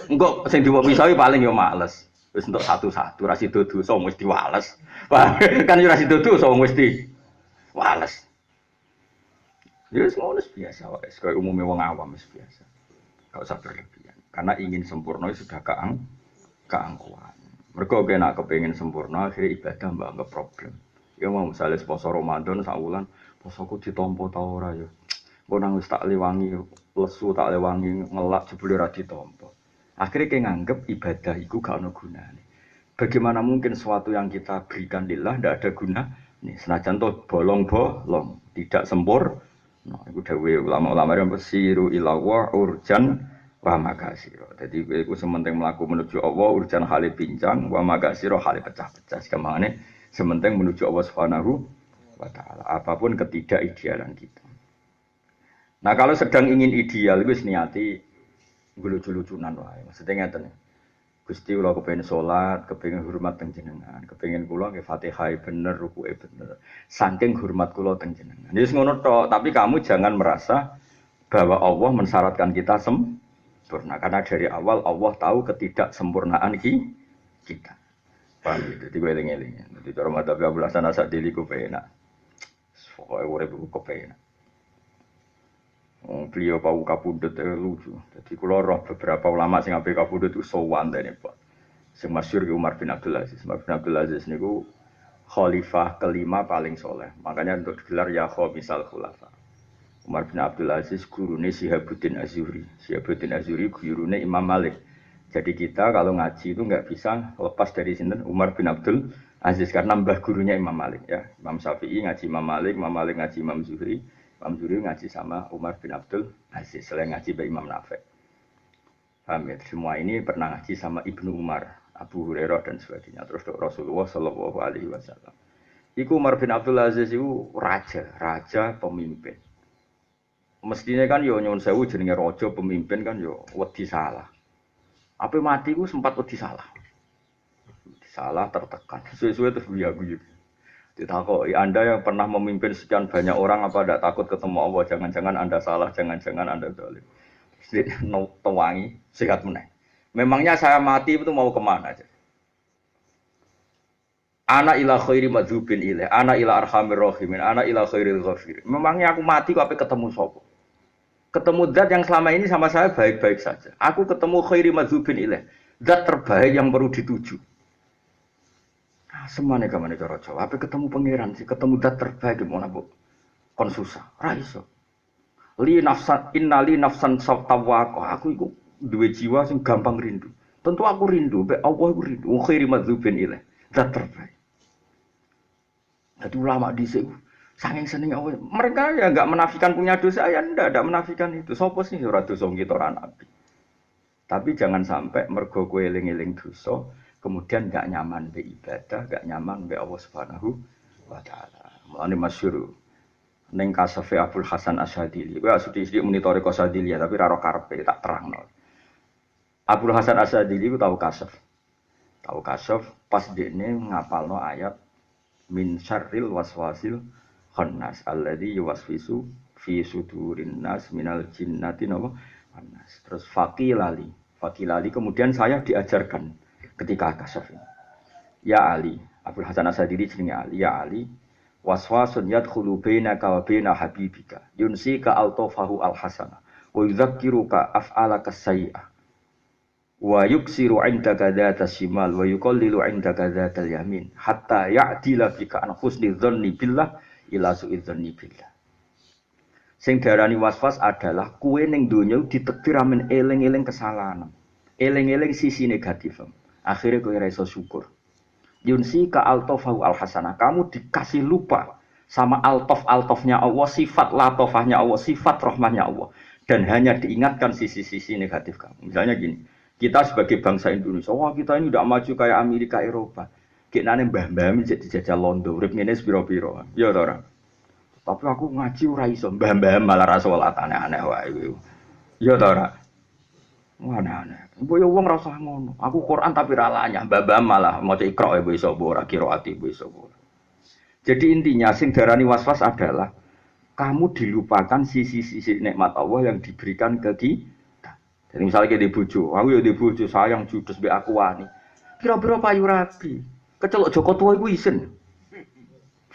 Engko sing diwok miso paling ya males. Wis entuk satu-satu ra sida dosa wis diwales. Kan yo ra sida dosa wis diwales. Ya wis ngono biasa wae, kaya umume wong awam wis biasa. Gak usah berlebihan. Karena ingin sempurna sudah keangkuhan. Mergo kena kepengin sempurna akhirnya ibadah mbak anggap problem. Ya mau misalnya poso Ramadan sak wulan, posoku ditampa ta ora ya. Engko nang wis tak lewangi lesu tak lewangi ngelak jebule ra ditampa. Akhirnya kayak nganggep ibadah itu gak ada gunanya. Bagaimana mungkin sesuatu yang kita berikan lillah tidak ada guna? Nih, senajan toh bolong-bolong, tidak sempurna. Nah, itu dawe ulama-ulama yang bersiru ilawah urjan wa magasiro. Jadi itu sementing melaku menuju Allah urjan hale pincang wa magasiro hale pecah-pecah. Sekamane sementing menuju Allah Subhanahu wa taala. Apapun ketidakidealan kita. Nah, kalau sedang ingin ideal itu niati lucu-lucunan wae. Maksudnya ngeten. Gusti kula kepengin salat, kepengin hormat teng jenengan, kepengin kula nggih Fatihah bener, rukuke bener. Saking hormat kula teng jenengan. Wis ngono tok, tapi kamu jangan merasa bahwa Allah mensyaratkan kita sempurna karena dari awal Allah tahu ketidaksempurnaan kita. Paham gitu, jadi gue eling-eling. Jadi cara madzhab Abu Hasan Asy'adzili ku penak. Pokoke urip ku kepenak. Beliau Pak Kapundut lucu. Jadi kalau roh beberapa ulama sing ape Kapundut itu sowan dene Pak. Sing masyhur Umar bin Abdul Aziz. Umar bin Abdul Aziz niku khalifah kelima paling soleh. Makanya untuk digelar ya khamisal khulafa. Umar bin Abdul Aziz gurune Syihabuddin Az-Zuhri. Syihabuddin Az-Zuhri gurune Imam Malik. Jadi kita kalau ngaji itu nggak bisa lepas dari sinten Umar bin Abdul Aziz karena mbah gurunya Imam Malik ya. Imam Syafi'i ngaji Imam Malik ngaji Imam Zuhri. Imam Zuhri ngaji sama Umar bin Abdul Aziz, selain ngaji by Imam Nafi'. Paham ya? Semua ini pernah ngaji sama Ibnu Umar, Abu Hurairah dan sebagainya. Terus Rasulullah Shallallahu Alaihi Wasallam. Iku Umar bin Abdul Aziz itu raja pemimpin. Mestinya kan yo nyuwun sewu jenenge raja pemimpin kan yo wedi salah. Apa mati ku sempat wedi salah. Salah tertekan. Suwe-suwe terus guyu-guyu. Ditakoki, Anda yang pernah memimpin sekian banyak orang apa tidak takut ketemu Allah? Jangan-jangan Anda salah, jangan-jangan Anda zalim. Tewangi, sehat meneh. Memangnya saya mati itu mau kemana aja? Ana ila khairi madzubin ilaih, ana ila arhamir rahimin, ana ila khairil ghafir. Memangnya aku mati kok apa ketemu sapa? Ketemu zat yang selama ini sama saya baik-baik saja. Aku ketemu khairi madzubin ilaih, zat terbaik yang perlu dituju. Semane kamane cara Jawa, ape ketemu pangeran sih, ketemu zat terbaik gimana Bu? Kon susah, ra iso. Li nafsan innali nafsan sawtawaqa. Aku iku duwe jiwa sing gampang rindu. Tentu aku rindu, mbek Allah iku rindu. Wa khairi madzubin ilaih, zat terbaik. Jadi ulama dhisik saking seneng Allah. Mereka ya enggak menafikan punya dosa, ya ndak menafikan itu. Sopo sih ora dosa kita ora nabi. Tapi jangan sampai mergo kowe eling-eling dosa kemudian gak nyaman be ibadah, gak nyaman be Allah Subhanahu wa taala. Mulane masyhur ning kasafe Abdul Hasan Asy'adzili. Kuwi sithik-sithik muni toriko Asy'adzili tapi ra ro karepe tak terangno. Abdul Hasan Asy'adzili ku tahu kasaf. Tahu kasaf pas dekne ngapalno ayat min syarril waswasil khannas alladzi yuwaswisu fi sudurin nas minal jinnati nas. Terus faqilali kemudian saya diajarkan ketika kasaf ini. Ya Ali, Abdul Hasan Asy'adzili jenenge Ali, ya Ali, waswasun yadkhulu bainaka wa baina habibika, yunsika altafahu alhasana, wa yudzakiruka af'alaka sayyi'ah. Wa yuksiru 'indaka dzatas shimal wa yuqallilu 'indaka dzatal yamin hatta ya'dila bika an husni dzanni billah ila su'i dzanni billah. Sing diarani waswas adalah kuwe ning donya ditakdir amen eling-eling kesalahan. Eling-eling sisi negatif. Akhirnya kowe ora iso syukur. Yunsi ka altofahu alhasanah. Kamu dikasih lupa sama altofnya Allah, sifat latofahnya Allah, sifat rahmahnya Allah, dan hanya diingatkan sisi-sisi negatif kamu. Misalnya gini, kita sebagai bangsa Indonesia, wah kita ini tidak maju kayak Amerika, Eropa. Kita ini mbah-mbah jadi dijajah Londo, urip ngene piro-piro. Ya ta ora? Tapi aku ngaji ora iso, mbah-mbah malah ra salat aneh-aneh wae. Ya ta ora? Aneh-aneh. Mbok yo wong ra usah ngono. Aku Quran tapi ra lanyah, mbah-mbah malah maca Iqra mbok iso ora, qiraati mbok iso ora. Jadi intinya sing darani waswas adalah kamu dilupakan sisi-sisi nikmat Allah yang diberikan ke kita. Jadi misalnya kayak di bojo, aku ya di bojo sayang judes mbek aku wani. Kira-kira payu rabi. Kecelok Joko Tua iku isin.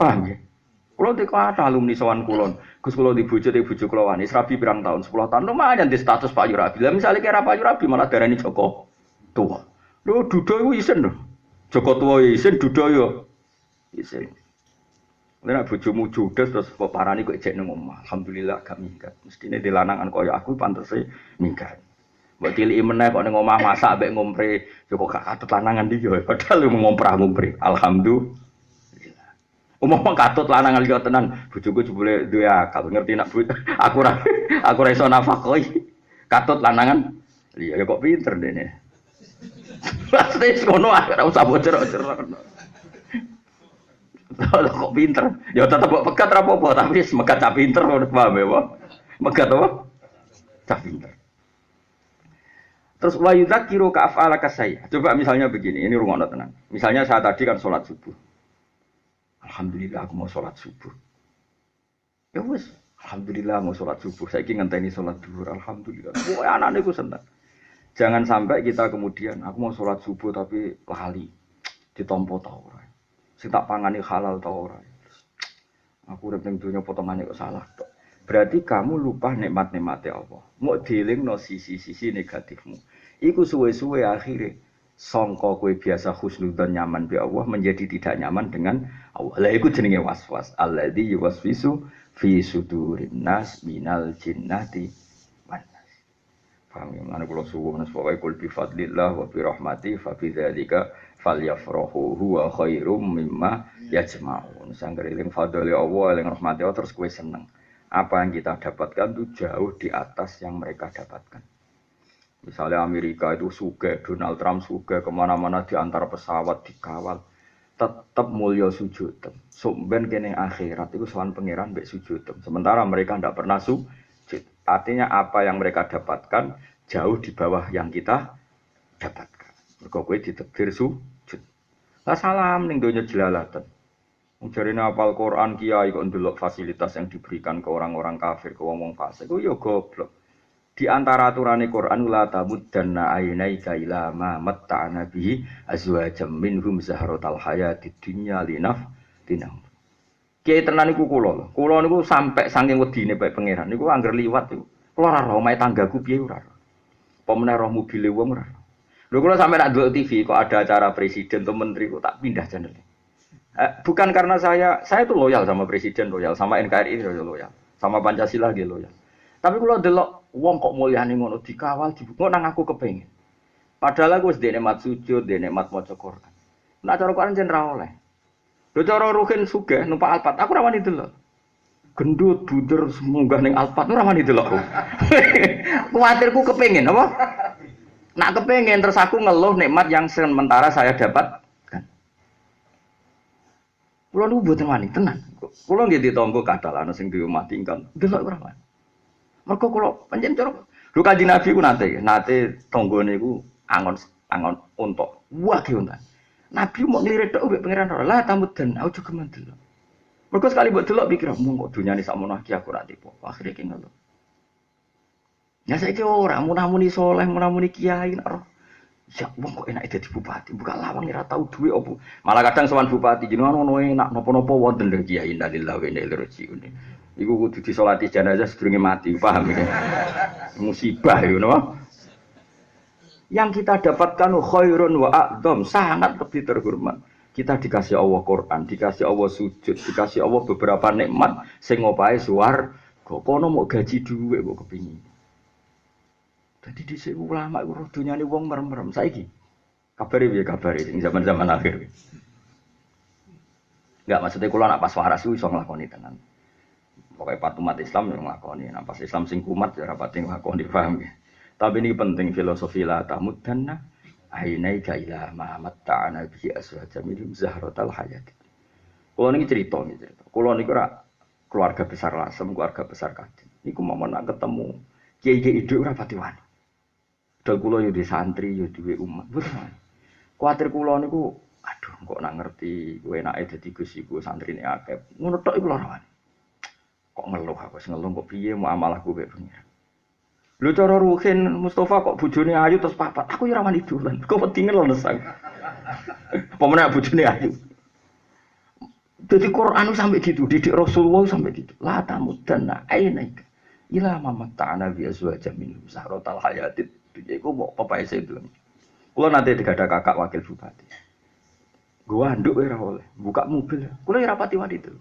Paham ya? Kulo teko ada alumni sowan kulon. Gus kulo di bojo kula wani rabi pirang tahun, 10 tahun lumayan di status payu rabi. Lah misale kira payu rabi malah darani Joko Tua. Lho duda iku isin lho. Joko Tua isin, duda yo isin. Nek bojomu judes terus kok parani kok ejek nang omah. Alhamdulillah gak minggat. Mestine dilanangan kaya aku pantese minggat. Mbok tiliki meneh kok ning omah masak mbek ngompre, yo kok gak katut lanangan iki yo. Padahal ngomprah-ngompre. Alhamdulillah. Umum katut lanangan liya tenan. Bojoku jebule duwe akal, ngerti nak aku ra iso nafakoi. Katut lanangan. Iya ya kok pinter dene. Pasti ngono ora usah bocor-bocor. Kok pinter? Ya tetep kok pegat ra apa-apa, tapi megat cah pinter ora paham ya, Pak. Megat apa? Cah pinter. Terus wa yudzakiru ka af'alaka sayya. Coba misalnya begini, ini rungokno tenan. Misalnya saya tadi kan salat subuh. Alhamdulillah aku mau sholat subuh. Ya wes, alhamdulillah mau sholat subuh. Saya ingin ngenteni sholat duhur. Alhamdulillah. Wah anak-anak itu senang. Jangan sampai kita kemudian aku mau sholat subuh tapi lali, ditompo tau ora. Sing tak pangani halal tau ora. Aku urip ning donya potongane kok salah tok. Berarti kamu lupa nikmat-nikmate Allah. Mau dielingno sisi-sisi negatifmu. Iku suwe-suwe akhirnya sangka kowe biasa husnudzon nyaman bi Allah menjadi tidak nyaman dengan Allah. Lah iku jenenge waswas. Alladzi yuwaswisu fi sudurin nas minal jinnati wan nas. Paham ya? Mana kula suwun pokoke kul bi fadlillah wa bi rahmati fa bi dzalika falyafrahu huwa khairum mimma yajma'un. Sangger eling fadhole Allah, eling rahmati Allah terus kowe seneng. Apa yang kita dapatkan itu jauh di atas yang mereka dapatkan. Misalnya Amerika itu sugih, Donald Trump sugih, kemana-mana di antara pesawat dikawal, tetap mulia sujud. Sumben kene akhirat itu sowan pangeran mbek sujud. Sementara mereka tidak pernah sujud. Artinya apa yang mereka dapatkan jauh di bawah yang kita dapatkan. Mergo kowe ditakdir sujud. Lah salam ning donya jelalatan. Jarine apal Quran kiai kok ndelok fasilitas yang diberikan ke orang-orang kafir, ke wong-wong fasik. Ku ya goblok. Di antara aturan Quran la tamuddanna aynaika ila ma matta'na bihi azwajam minhum zahratal hayatid dunya linaftinahum. Kiai tenan niku kula. Kula niku sampai saking wedine bae pangeran niku angger liwat niku. Kula ora roh omahe tanggaku piye ora. Apa meneh roh mobile wong ora. Lho kula sampe nak ndelok TV kok ada acara presiden atau menteri kok tak pindah channel. Bukan karena saya itu loyal sama presiden, loyal sama NKRI loyal, sama Pancasila gitu loyal. Tapi kalau delok wong kok mulyane ngono dikawal dibuka nang aku kepengin. Padahal aku wis ndek nikmat sujud, ndek nikmat maca Quran. Nek cara Quran jen ra oleh. Lho cara ruhin sugih numpak Alphard, aku ra wani delok. Gendut buder munggah ning Alphard ora wani delok. Kuwatirku kepengin apa? Nak kepengin terus aku ngeluh nikmat yang sementara saya dapat. Kulo niku mboten wani tenan. Kulo nggih ditangga kadal ana sing di omah tinggal. Delok ora wani. Mergo kula pancen cara Lho Kanjeng Nabi ku nate tanggane iku angon unta. Wah ki unta. Nabi mau ngelirik tok mbek pangeran ora. Lah tamudan, aku juga mendelok. Mergo sekali mbok delok pikir mung kok dunyane sakmono iki aku ora tipu. Akhire ki ngono. Ya saiki ora munamuni saleh, munamuni kiai ora. Ya wong kok enak dadi bupati, buka lawang ora tau duwe opo. Malah kadang sowan bupati jenengan ono enak napa-napa wonten lho kiai innalillahi wa inna ilaihi raji'un. Iku kudu disolati jenazah sedurunge mati, paham ya? Musibah iku napa? Yang kita dapatkan khairun wa a'dzam, sangat lebih terhormat. Kita dikasih Allah Quran, dikasih Allah sujud, dikasih Allah beberapa nikmat sing opahe swarga. Kono mau gaji dhuwit kok kepingin. Jadi dhisik ulama iku roh dunyane wong merem-merem saiki. Kabare piye kabare ing zaman-zaman akhir. Enggak maksudnya kula nak pas waras iku iso nglakoni tenan. Pokoke pat umat Islam yo nglakoni, nak pas Islam sing kumat ya ora pati nglakoni, paham ya. Tapi ini penting filosofi la tamuddanna ainaika ila ma matta'ana bi aswaja min zahratal hayat. Kulo niki cerita. Kulo niku ora keluarga besar Lasem, keluarga besar Kadin. Niku momen nak ketemu kiai-kiai hidup ora pati wani. Dal kulo yo di santri yo duwe umat. Bener. Kuwatir kulo niku aduh kok nak ngerti kowe enake dadi Gus iku santrine akeh. Ngono tok iku ora wani. Kok ngeluh aku wis ngeluh kok piye muamalahku kaya pengira. Lho cara Ruhin Mustafa kok bojone ayu terus papat. Aku ya ora wani dolan. Kok pentinge lho nesang. Apa meneh bojone ayu. Dadi Quran sampai gitu, didik Rasulullah sampai gitu. La tamuddanna ainaika ila ma matta'ana bi azwaja min zahratal hayatid. Iku mau papae itu. Kula nanti digada kakak wakil bupati. Gua nduk ora oleh, buka mobil. Kula ora pati wani itu.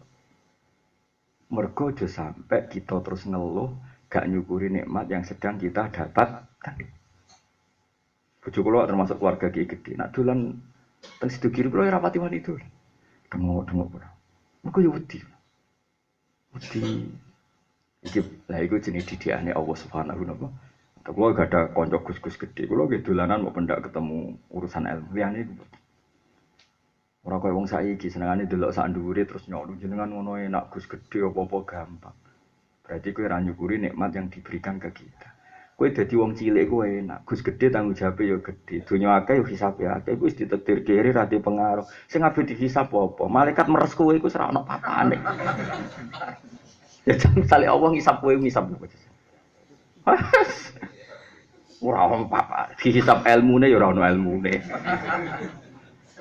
Mergo aja sampai kita terus ngeluh gak nyukuri nikmat yang sedang kita dapatkan. Bojo kula termasuk keluarga kiai gede. Nak dolan teng sido kiri kula ora pati wani itu. Dengok-dengok ora. Mergo yo wedi. Wedi. Iki lha iku jenenge didikane Allah Subhanahu wa taala. Kula gak ada kanca gus-gus gede. Kula nggih dolanan mau pendak ketemu urusan ilmu liyane iku. Ora koyo wong saiki senengane delok sak dhuwure terus nyok jenengan ngono enak gus gede apa-apa gampang. Berarti kowe ora nyukuri nikmat yang diberikan ke kita. Kowe dadi wong cilik kowe enak, Gus gede tanggung jawab yo gede. Donya akeh yo hisabe akeh, iku wis ditakdir kiri ra pengaruh. Sing ape dihisab apa? Malaikat meres kowe iku ora ono papane. Ya misale Allah ngisab kowe ngisab kowe. Ora ono apa, dihisab ilmune ya ora ono ilmune.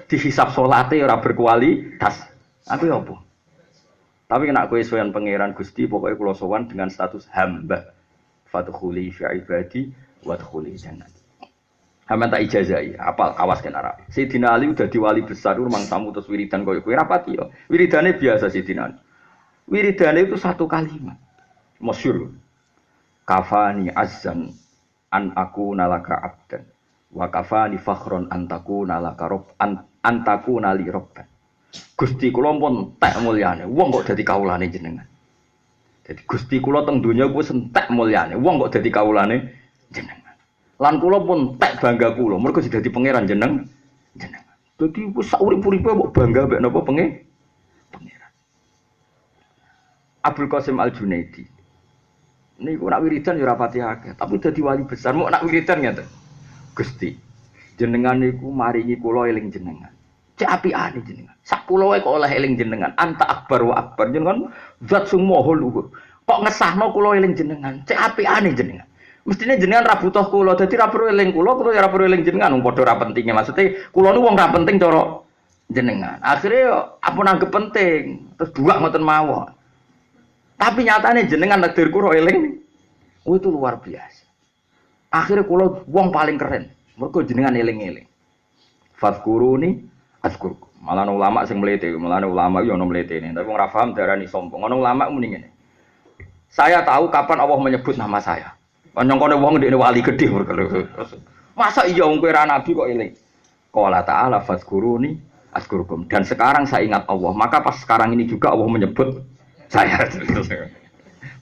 Dihisab salate ya ora berkualitas. Aku ya apa? Tapi kena kowe sowan pangeran Gusti pokoke kula sowan dengan status hamba. Fadkhuli fi ibadi wadkhuli jannah. Hamba tak ijazahi, apal awas kan arep. Sayyidina Ali udah di wali besar rumang tamu terus wiridan koyo kowe rapati yo. Wiridane biasa Sayyidina Ali. Wiridane itu satu kalimat. Masyhur. Kafani azzan an aku nalaka abdan wa kafani fakhron antaku nalaka rob antaku nali robban. Gusti kula pun entek mulyane wong kok dadi kawulane jenengan. Dadi Gusti kula teng donya ku entek mulyane wong kok dadi kawulane jenengan. Lan kula pun entek bangga kula mergo dadi pangeran jenengan. Dadi wis sak urip-uripe kok bangga mek napa pangeran. Abdul Qasim Al-Junaidi. Niku nak wiridan ya ora pati akeh, tapi dadi wali besar mok nak wiridan ngeten. Gusti, jenengan niku maringi kula eling jenengan. Cek apiane jenengan. Sak puloe kok oleh eling jenengan. Anta akbar wa akbar jenengan zat sing maha luhur. Kok ngesahno kula eling jenengan. Cek apiane jenengan. Mestine jenengan ra butuh kula, dadi ra perlu eling kula ya ra perlu eling jenengan. Wong padha ra pentinge. Maksude kula niku wong ra penting cara jenengan. Akhire ampun anggap penting. Terus buak ngoten mawon. Tapi nyatane jenengan takdir kula eling. Oh itu luar biasa. Akhire kula wong paling keren. Mergo jenengan eling-eling. Fadkuruni azkurku. Malah ulama sing mlete, malah ulama yo ono mletene, tapi wong ora paham darani sombong. Ono ulama muni ngene. Saya tahu kapan Allah menyebut nama saya. Nyongkone wong ndekne wali gedhe mergo. Masa iya wong kowe ra nabi kok eling. Qala ta'ala fadkuruni azkurkum. Dan sekarang saya ingat Allah, maka pas sekarang ini juga Allah menyebut saya.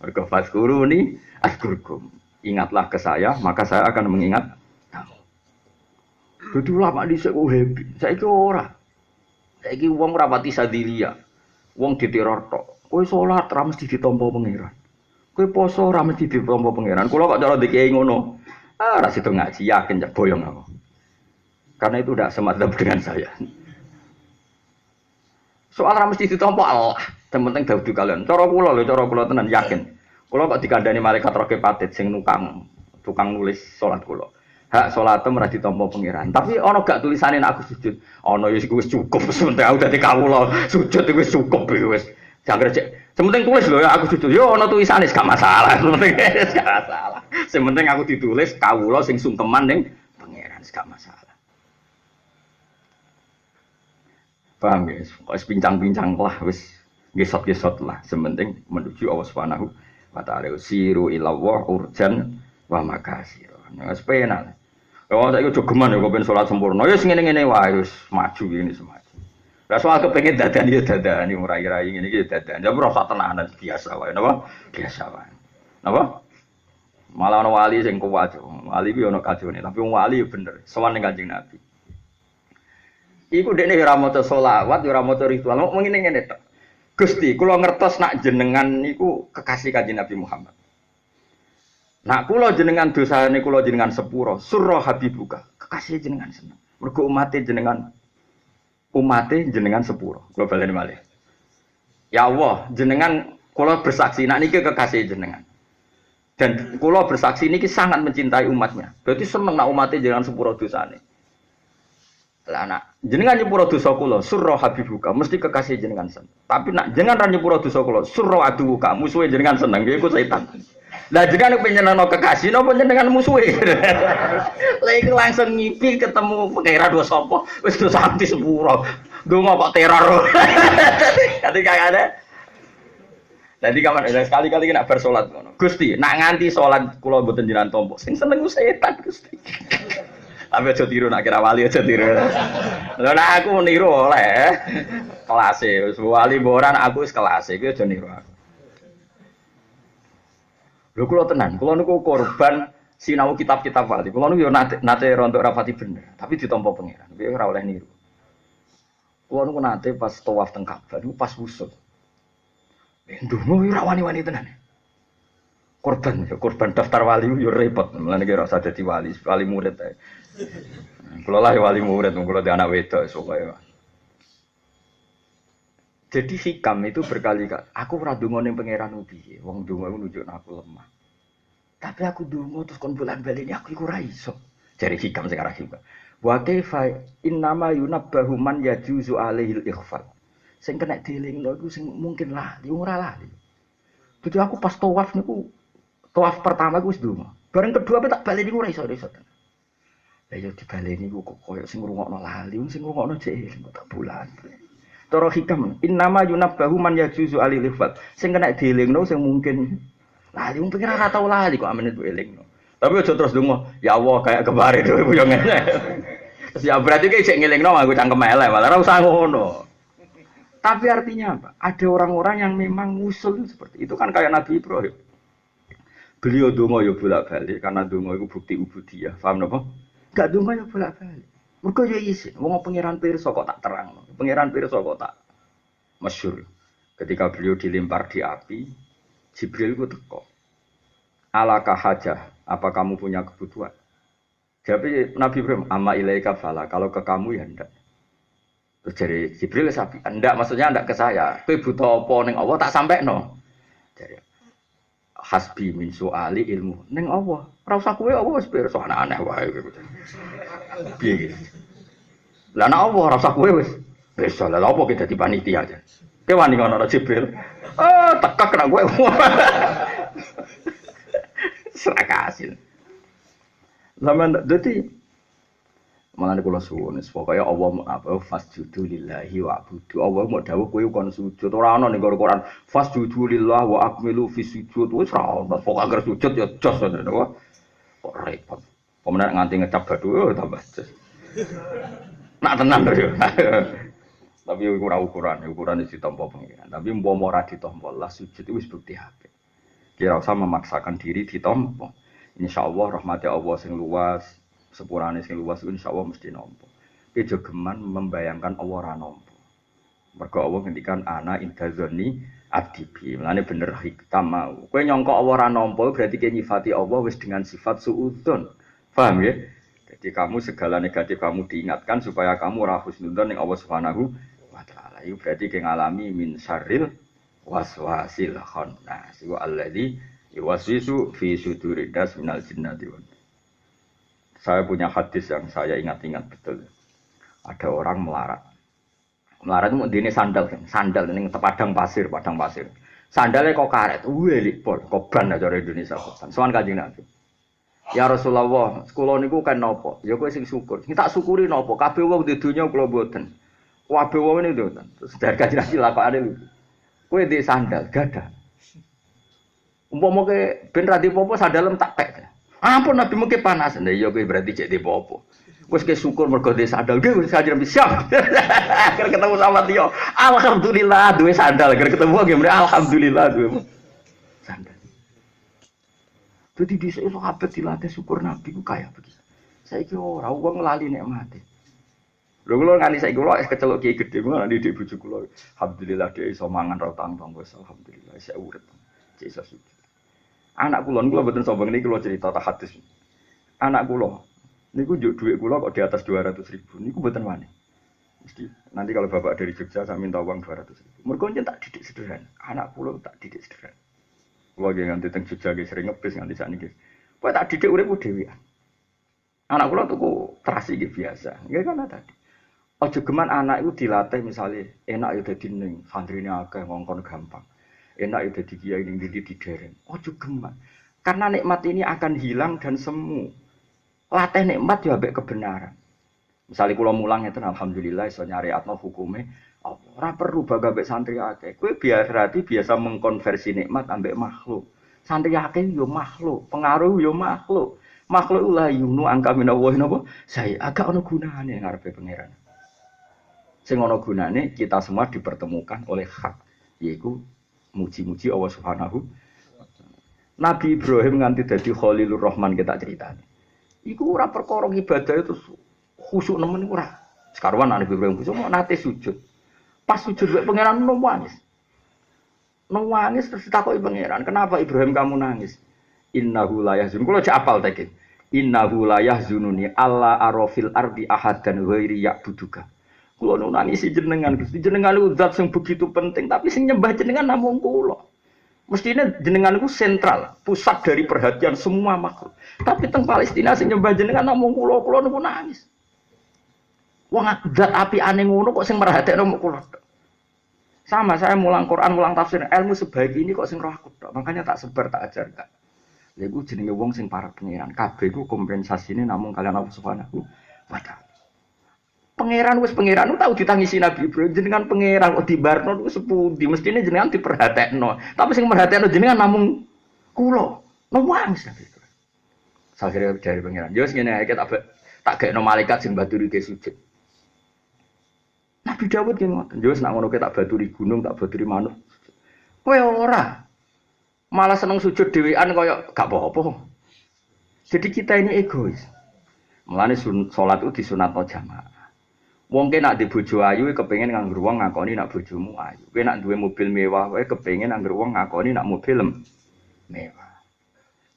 Mergo fadkuruni azkurkum. Ingatlah ke saya, maka saya akan mengingat kamu. Dadi ulama dhisik kok happy. Saiki ora. Saiki wong ora pati sadilia. Wong diteror tok. Kowe salat ra mesti ditampa pangeran. Kowe poso ora mesti ditampa pangeran. Kula kok cara dikei ngono. Ah, ora sido ngaji yakin ya boyong aku. Karena itu tidak semadzap dengan saya. Soal ora mesti ditampa Allah. Yang penting dawuh kalian. Cara kula tenan yakin. Kula kok dikandani malaikat roke patit sing tukang nulis salat kula. Hak salate ora ditampa pangeran. Tapi ana gak tulisane nek aku sujud. Ana ya wis cukup sementing aku dadi kawula. Sujud wis cukup wis. Jangan cek. Sementing tulis lho ya aku sujud. Yo ana tulisane gak masalah. Sementing gak masalah. Sementing aku ditulis kawula sing sungkeman ning pangeran gak masalah. Paham guys? Wis pincang-pincang lah wis gesot-gesot lah. Sementing menuju Allah Subhanahu wa taala. Siru ilawah urjan wa makasir. Nah, sepenak. Kalau saya itu jogeman ya, kepen sholat sempurna. Ya ngene-ngene wae wis maju ini semaju. Lah soal kepengin dadan ya dadan, murai-rai ngene iki dadan. Ya ora usah tenanan biasa wae, napa? Biasa wae. Napa? Malah ana wali sing kuat. Wali ku ana kajone, tapi wong wali ya bener. Sowan ning Kanjeng Nabi. Iku dekne ora maca selawat, ora maca ritual. Mau ngene-ngene tok. Gusti, kula ngertos nak jenengan niku kekasih Kanjeng Nabi Muhammad. Nak kula jenengan dosane kula jenengan sepuro, surra habibuka. Kekasih jenengan seneng. Mergo umate jenengan sepuro. Kula baleni malih. Ya Allah, jenengan kula bersaksi nak niki kekasih jenengan. Dan kula bersaksi niki sangat mencintai umatnya. Berarti seneng nak umate jenengan sepuro dosane. Lah nak jenengan nyepuro dosa kula surra habibuka mesti kekasih jenengan seneng. Tapi nak jenengan ra nyepuro dosa kula surra aduka musuhe jenengan seneng iku setan. Lah jenengan penjenengan kekasih napa jenengan musuhe. Lah iku langsung ngipi ketemu pangeran do sapa wis dosa ati sepuro. Ndonga kok teror. Dadi kagak ada. Dadi kapan sekali-kali nak bar salat ngono. Gusti, nak nganti salat kula mboten jenengan tampa. Sing seneng ku setan Gusti. Tapi aja tiru nak kira wali aja tiru. Lha nek aku niru oleh kelase wis wali boran aku wis kelase kuwi aja niru aku. Lho kula tenan, kula niku korban sinau kitab-kitab wali. Kula niku yo nate rontok rapati bener, tapi ditampa pangeran. Kuwi ora oleh niru. Kula niku nate pas tawaf teng Ka'bah niku pas wusul. Ndonga ora wani-wani tenan. Korban daftar wali yo repot. Mulane ki ora usah dadi wali murid ae. Kula lah wali murid, kula di anak wedok pokoke. Jadi hikam itu berkali-kali. Aku ora ndonga ning pangeran piye. Wong ndonga iku nunjukno aku lemah. Tapi aku ndonga terus kon bolan-bali aku iku ora iso. Jare hikam sing arah hikam. Wa kaifa innama yunabbahu man yajuzu alaihil ikhfal. Sing kena dielingno iku sing mungkin lali, ora lali. Jadi aku pas tawaf niku tawaf pertama iku wis ndonga. Bareng kedua tak baleni ora iso-iso. Lah yo dibaleni ku kok koyo sing ngrungokno lali, sing ngrungokno jek eling tak bulan. Cara hikam, innama yunabbahu man yajuzu alil ifat. Sing kena dielingno sing mungkin lali wong pikir ora tau lali kok amene dielingno. Tapi aja terus donga, ya Allah kayak kemarin dhewe yo ngene. Terus ya berarti ki sik ngelingno nganggo cangkem elek, malah ora usah ngono. Tapi artinya apa? Ada orang-orang yang memang ngusul seperti itu kan kayak Nabi Ibrahim. Beliau donga yo bolak-balik karena donga iku bukti ubudiyah. Paham napa? Gak donga yo bolak-balik. Mergo yo isin, wong pangeran pirsa kok tak terang. Pangeran pirsa kok tak masyhur. Ketika beliau dilempar di api, Jibril ku teko. Alaka hajah, apa kamu punya kebutuhan? Jadi Nabi Ibrahim, amma ilaika fala, kalau ke kamu ya ndak. Terus dari Jibril sapi, ndak maksudnya ndak ke saya. Kowe butuh apa ning Allah tak sampekno. Jadi hasbi min suali ilmu ning Allah. Ora usah kowe apa wis pirsa aneh wae kowe. Piye iki? Lah nek Allah ora usah kowe wis pirsa lha apa kita dadi panitia aja. Kowe wani ngono Jibril. Tekak nek kowe. Serakasil. Zaman dadi malah kula suwun pokoke Allah apa fasjudu lillahi wa'budu. Allah mau dawuh kowe kon sujud ora ana ning Quran fasjudu lillahi wa akmilu fi sujud wis ora ana pokoke agar sujud ya jos ngono kok repot. Pemenang nganti ngecap badu tambah jos. Nak tenan lho. Tapi ukuran iki ditampa pengiran. Tapi umpama ora ditampa lah sujud wis bukti apik. Kira usah memaksakan diri ditampa. Insyaallah rahmati Allah sing luas, sepurane sing luas insyaallah mesti nampa. Kejogeman membayangkan Allah ora nampa. Mergo Allah ngendikan ana intazoni abdi bi. Mulane bener hikam mau. Kowe nyangka Allah ora nampa berarti kowe nyifati Allah wis dengan sifat suudzon. Paham ya? Jadi kamu segala negatif kamu diingatkan supaya kamu ora husnudzon ning Allah Subhanahu wa taala. Itu berarti kowe ngalami min syarril waswasil khannas. Wa alladzi yuwaswisu fi sudurid das minal jinnati wan. Saya punya hadis yang saya ingat-ingat betul. Ada orang melarat. Melarat itu dene sandal ning padang pasir. Sandalnya kok karet, welik pol, koban aja orang Indonesia koban. Sowan Kanjeng Nabi. Ya Rasulullah, kula niku kan napa? Ya kowe sing syukur. Sing tak syukuri napa? Kabeh wong di donya kula mboten. Kabeh wong ini mboten. Terus dari Kanjeng Nabi lakokane lho. Kowe di sandal gadah. Umpama ke ben ra dipopo sandalem tak pek. Ampun Nabi mungkin panas. Nah iya kowe berarti cek dipopo. Wes ke syukur mergo dhe sandal ge wis Kanjeng Nabi siap. Akhir ketemu sama Tio. Alhamdulillah duwe sandal. Akhir ketemu ge alhamdulillah duwe sandal. Jadi bisa itu sahabat dilatih syukur Nabi ku kaya begitu. Saiki ora wong lali nikmate. Lho kula nganti saiki kula es kecelok kiai gedhe kula nanti dhek bojo kula. Alhamdulillah dhek iso mangan ra utang tangga alhamdulillah isih urip. Cek iso sujud. Anak kula mboten sombong niki kula cerita ta hadis. Anak kula niku njuk dhuwit kula kok di atas 200.000. Niku mboten wani. Mesti nanti kalau bapak dari Jogja saya minta uang 200.000. Mergo njen tak didik sederhana. Anak kula tak didik sederhana. Kula nggih nganti teng Jogja nggih sering ngebis nganti sakniki. Kowe tak didik uripku dhewean. Anak kula tuku terasi nggih biasa. Nggih kan tadi. Aja geman anak itu dilatih misalnya enak ya dadi ning santrine akeh ngongkon gampang. Enak ya dadi kiai ning ndi didereng. Aja geman. Karena nikmat ini akan hilang dan semu. Latih nikmat ya ambek kebenaran. Misalnya kula mulang ngeten alhamdulillah iso nyariatno hukume ora perlu baga ambek santri akeh. Kowe biasa mengkonversi nikmat ambek makhluk. Santri akeh yo makhluk, pengaruh yo makhluk. Makhluk la yunu angka minallahi napa? Saya agak ono gunane ngarepe pangeran. Sing ono gunane kita semua dipertemukan oleh hak, yaitu muji-muji Allah Subhanahu. Nabi Ibrahim nganti dadi Khalilur Rahman kita ceritane. Iku ora perkara ibadah itu khusyuk nemen ora. Sekaruan Nabi Ibrahim khusyuk mau nate sujud. Pas sujud wek pangeran nangis. Nangis terus ditakoki pangeran, "Kenapa Ibrahim kamu nangis?" Innahu la yahzun. Kulo cek apal teke. Innahu la yahzununi alla arafil ardi ahadan ghairi ya'buduka. Kulo nu nangis jenengan Gusti. Jenengan itu zat sing begitu penting, tapi sing nyembah jenengan namung kulo. Mestinya jenengan itu sentral, pusat dari perhatian semua makhluk. Tapi teng Palestina sing nyembah jenengan namung kula niku nangis. Wong zat api ane ngono kok sing merhatekno mung kula. Sama saya mulang Quran, mulang tafsir, ilmu sebaik ini kok sing roh aku tok. Makanya tak sebar, tak ajar gak. Lha iku jenenge wong sing para pangeran. Kabeh iku kompensasine namung kalian Allah Subhanahu wa taala. Pangeran wis pangeran tau ditangisi Nabi Ibrahim jenengan pangeran kok dibarno niku sepundi mestine jenengan diperhatekno tapi sing merhatekno jenengan namung kula nangis Nabi Ibrahim sakjane dari pangeran yo wis ngene iki tak gekno malaikat sing baturi ke sujud Nabi Daud ki ngoten yo wis nak ngono ke tak baturi gunung tak baturi manuk kowe ora malah seneng sujud dhewean kaya gak apa-apa jadi kita ini egois mulane salat itu disunatno jamaah. Wong ke nak di bojo ayu kepengin nganggur wong ngakoni nak bojomu ayu. Kowe nak duwe mobil mewah wae kepengin nganggur wong ngakoni nak mobil mewah.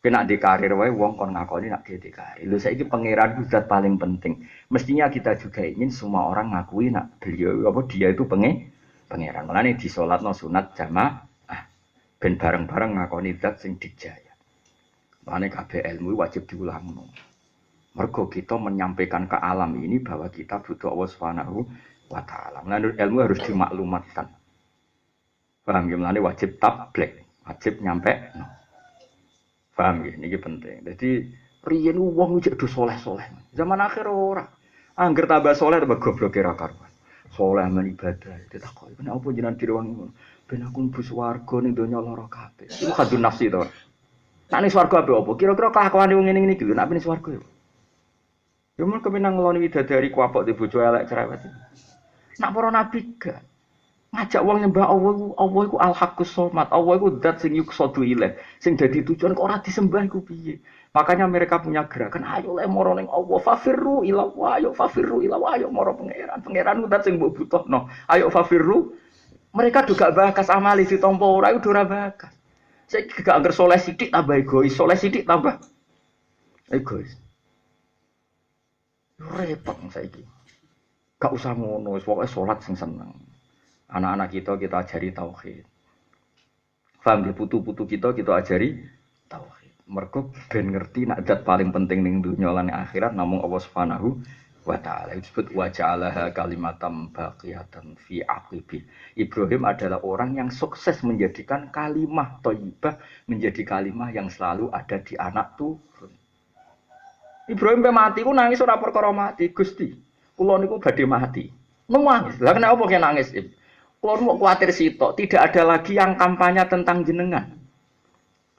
Kowe nak di karir wae wong kon ngakoni nak di karir. Lho saiki pangeran zat paling penting. Mestinya kita juga ingin semua orang ngakui nak beliau apa dia itu pangeran. Mulane di salatno sunat jamaah ben bareng-bareng ngakoni zat sing dijaya. Mulane kabeh ilmu wajib diulangno. Mergo kita menyampaikan ke alam ini bahwa kita butuh Allah Subhanahu wa taala. Menurut ilmu harus dimaklumatkan. Paham ya? Mulane wajib tabligh, wajib nyampe. No. Paham ya? Niki penting. Jadi riyen wong cek do saleh-saleh. Zaman akhir ora. Angger tambah saleh tambah goblok ra karuan. Saleh men ibadah. Ditakoki, "Nek apa jenengan direwangi ngono?" Ben aku mlebu swarga ning donya lara kabeh. Iku kadun nafsi to. Nek ning swarga apa? Kira-kira kelakuane wong ngene iki lho, nek ning swarga ya. Ya mun kepenak ngeloni widadari kuapok di bojo elek cerewet. Nak para nabi gak ngajak wong nyembah Allah iku al-haqqus shamat. Allah iku zat sing yuqsadu ilaih, sing dadi tujuan kok ora disembah iku piye. Makanya mereka punya gerakan ayo le moro ning Allah fafirru ila wa ayo fafirru ila wa ayo moro pangeran. Pangeran zat sing mbok butuhno. Ayo fafirru Mereka juga bakas amali ditampa ora iku ora bakas. Saiki gak angger soleh sithik tambah egois, soleh sithik tambah egois. Repot saiki. Gak usah ngono, pokoke salat sing seneng. Anak-anak kita ajari tauhid. Paham ya, putu-putu kita ajari tauhid. Mergo ben ngerti nak zat paling penting ning dunya lan akhirat namung Allah Subhanahu wa ta'ala. Disebut wa ja'alaha kalimatam baqiyatan fi aqibi. Ibrahim adalah orang yang sukses menjadikan kalimah thayyibah menjadi kalimah yang selalu ada di anak turun. Ibrahim pe mati ku nangis ora perkara mati, Gusti. Kula niku badhe mati. Nangis. Lah kenapa kok nangis? Kula mau kuwatir sitok, tidak ada lagi yang kampanye tentang jenengan.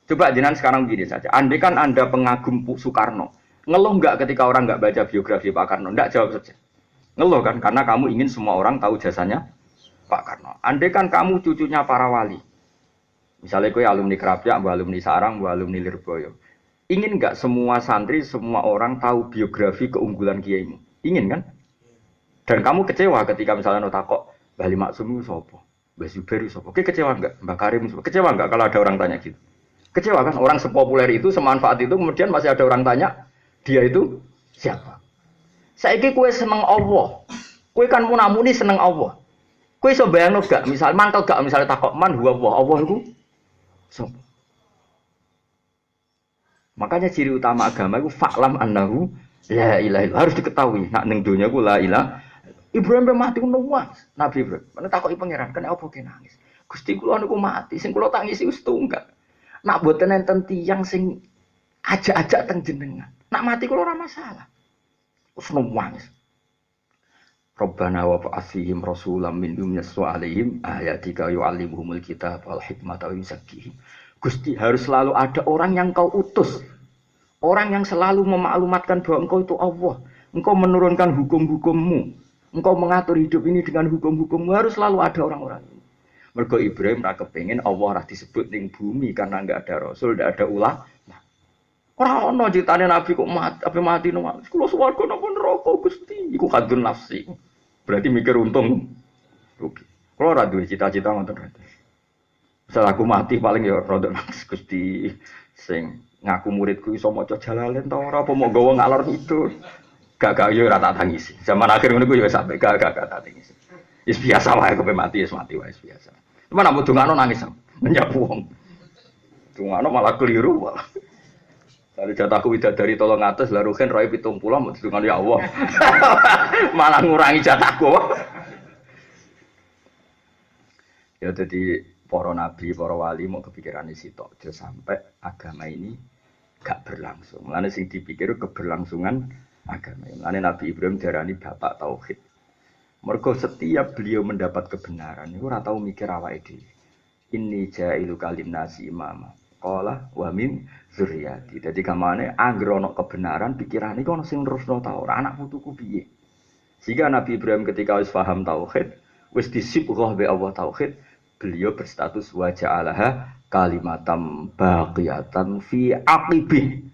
Coba jenengan sekarang begini saja. Andai kan Anda pengagum Soekarno, ngeluh enggak ketika orang enggak baca biografi Pak Karno? Enggak, jawab saja. Ngeluh kan karena kamu ingin semua orang tahu jasanya Pak Karno. Andai kan kamu cucunya para wali. Misalnya kowe alumni Krapyak, alumni Sarang, alumni Lirboyo. Ingin enggak semua santri, semua orang tahu biografi keunggulan kiaimu? Ingin kan? Dan kamu kecewa ketika misalnya notakok Bali Maksum itu sapa? Mbah Zubair itu sapa? Oke, kecewa enggak? Mbah Karim itu sapa? Kecewa enggak kalau ada orang tanya gitu? Kecewa kan? Orang sepopuler itu, semanfaat itu, kemudian masih ada orang tanya, dia itu siapa? Saiki kowe seneng Allah. Kowe kan munamuni seneng Allah. Kowe iso bayangno gak? Misal mangkel gak misalnya takok man huwa Allah itu sapa? Makanya ciri utama agama itu fa'lam annahu la ilaha illallah. Harus diketahui. Nak ning donya ku la ilaha. Ibrahim mati nangis. Nabi Ibrahim. Mana takoki pangeran, kena apa ki nangis? Gusti kula niku mati, sing kula tangisi wis tunggal. Nak boten enten tiyang sing ajak-ajak teng jenengan. Nak mati kula ora masalah. Wis nangis. Rabbana wa fa'asihim rasulam minhum yaswa alaihim ayatika yu'allimuhumul kitab wal hikmata wa yuzakkihim. Gusti, harus selalu ada orang yang kau utus. Orang yang selalu memaklumatkan bahwa engkau itu Allah. Engkau menurunkan hukum-hukummu. Engkau mengatur hidup ini dengan hukum-hukummu. Harus selalu ada orang-orang ini. Mergo Ibrahim ra kepengin Allah ra disebut ning bumi karena enggak ada rasul, enggak ada ulama. Ora ono critane nabi kok mati, ape mati nang. Kulo swarga napa neraka Gusti. Iku kadun nafsi. Berarti mikir untung rugi. Kulo ora duwe cita-cita ngoten berarti. Misal aku mati paling ya rada nangis Gusti sing ngaku muridku iso maca Jalalain ta ora apa mau gawa ngalor itu. Gak yo ora tak tangisi. Zaman akhir ngono ku yo sampe gak tak tangisi. Wis biasa wae kowe mati wis mati wae biasa. Cuma nak dongano nangis. Nyap wong. Dongano malah keliru malah. Dari jatahku widadari 300 lah ruhen roe 70 mau didongano ya Allah. Malah ngurangi jatahku. Ya jadi para nabi, para wali mau kepikiran sitok aja sampai agama ini gak berlangsung. Mulane sing dipikir keberlangsungan agama. Mulane Nabi Ibrahim diarani bapak tauhid. Mergo setiap beliau mendapat kebenaran itu ora tau mikir awake dhewe. Inni ja'ilu kalinnasi imama. Qala wa min dzurriyyati. Dadi kamane anggere ana kebenaran pikirane iku ana sing nerusno ta ora anak putuku piye. Sehingga Nabi Ibrahim ketika wis paham tauhid, wis disibghah be Allah tauhid, beliau berstatus wa ja'alaha kalimatam baqiyatan fi aqibih.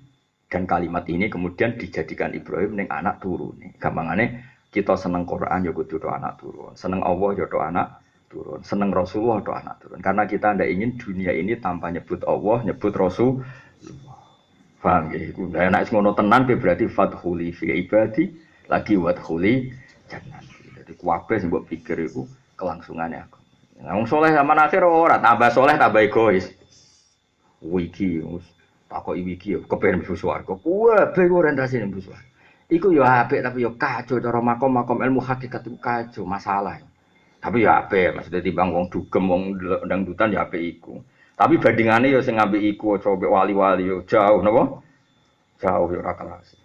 Dan kalimat ini kemudian dijadikan Ibrahim ning anak turune. Gampangane kita seneng Quran ya kudu anak turun, seneng Allah ya anak turun, seneng Rasulullah ya anak turun. Karena kita ndak ingin dunia ini tanpa nyebut Allah, nyebut Rasul. Paham ya? Nah, nek ngono tenan berarti fadkhuli fi ibadi lagi wadkhuli jannati. Jadi kuwabe sing mbok pikir iku kelangsungane aku. Nah, wong saleh zaman akhir ora tambah saleh tambah egois. Wiki takoki wiki kepen mlebu swarga. Kuwabe orientasine mlebu swarga. Iku yo apik tapi yo kacau cara makom ilmu hakikat itu kacau masalah. Tapi yo apik maksudnya timbang wong dugem wong dangdutan yo apik iku. Tapi bandingane yo sing ambek iku aja ambek wali-wali yo jauh napa? Jauh yo ora kelas.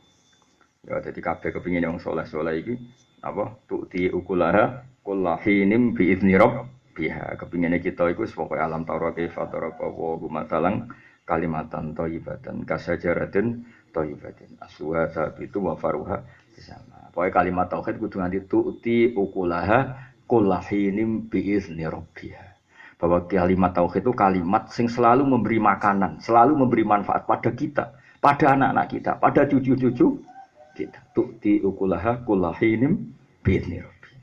Ya dadi kabeh kepengin wong saleh-saleh iki apa tu'ti ukulaha kullahinim bi izni rabbiha. Kepengine kita iku pokoke alam taurat fataraka wa gumatalang kalimatan thayyibatan kasajaratin thayyibatin aswa sabitu wa faruha bisama. Pokoke kalimat tauhid kudu nganti tu'ti ukulaha kullahinim bi izni rabbiha. Bahwa kalimat tauhid itu kalimat sing selalu memberi makanan, selalu memberi manfaat pada kita, pada anak-anak kita, pada cucu-cucu kita. Tu'ti ukulaha kullahinim bi izni rabbiha.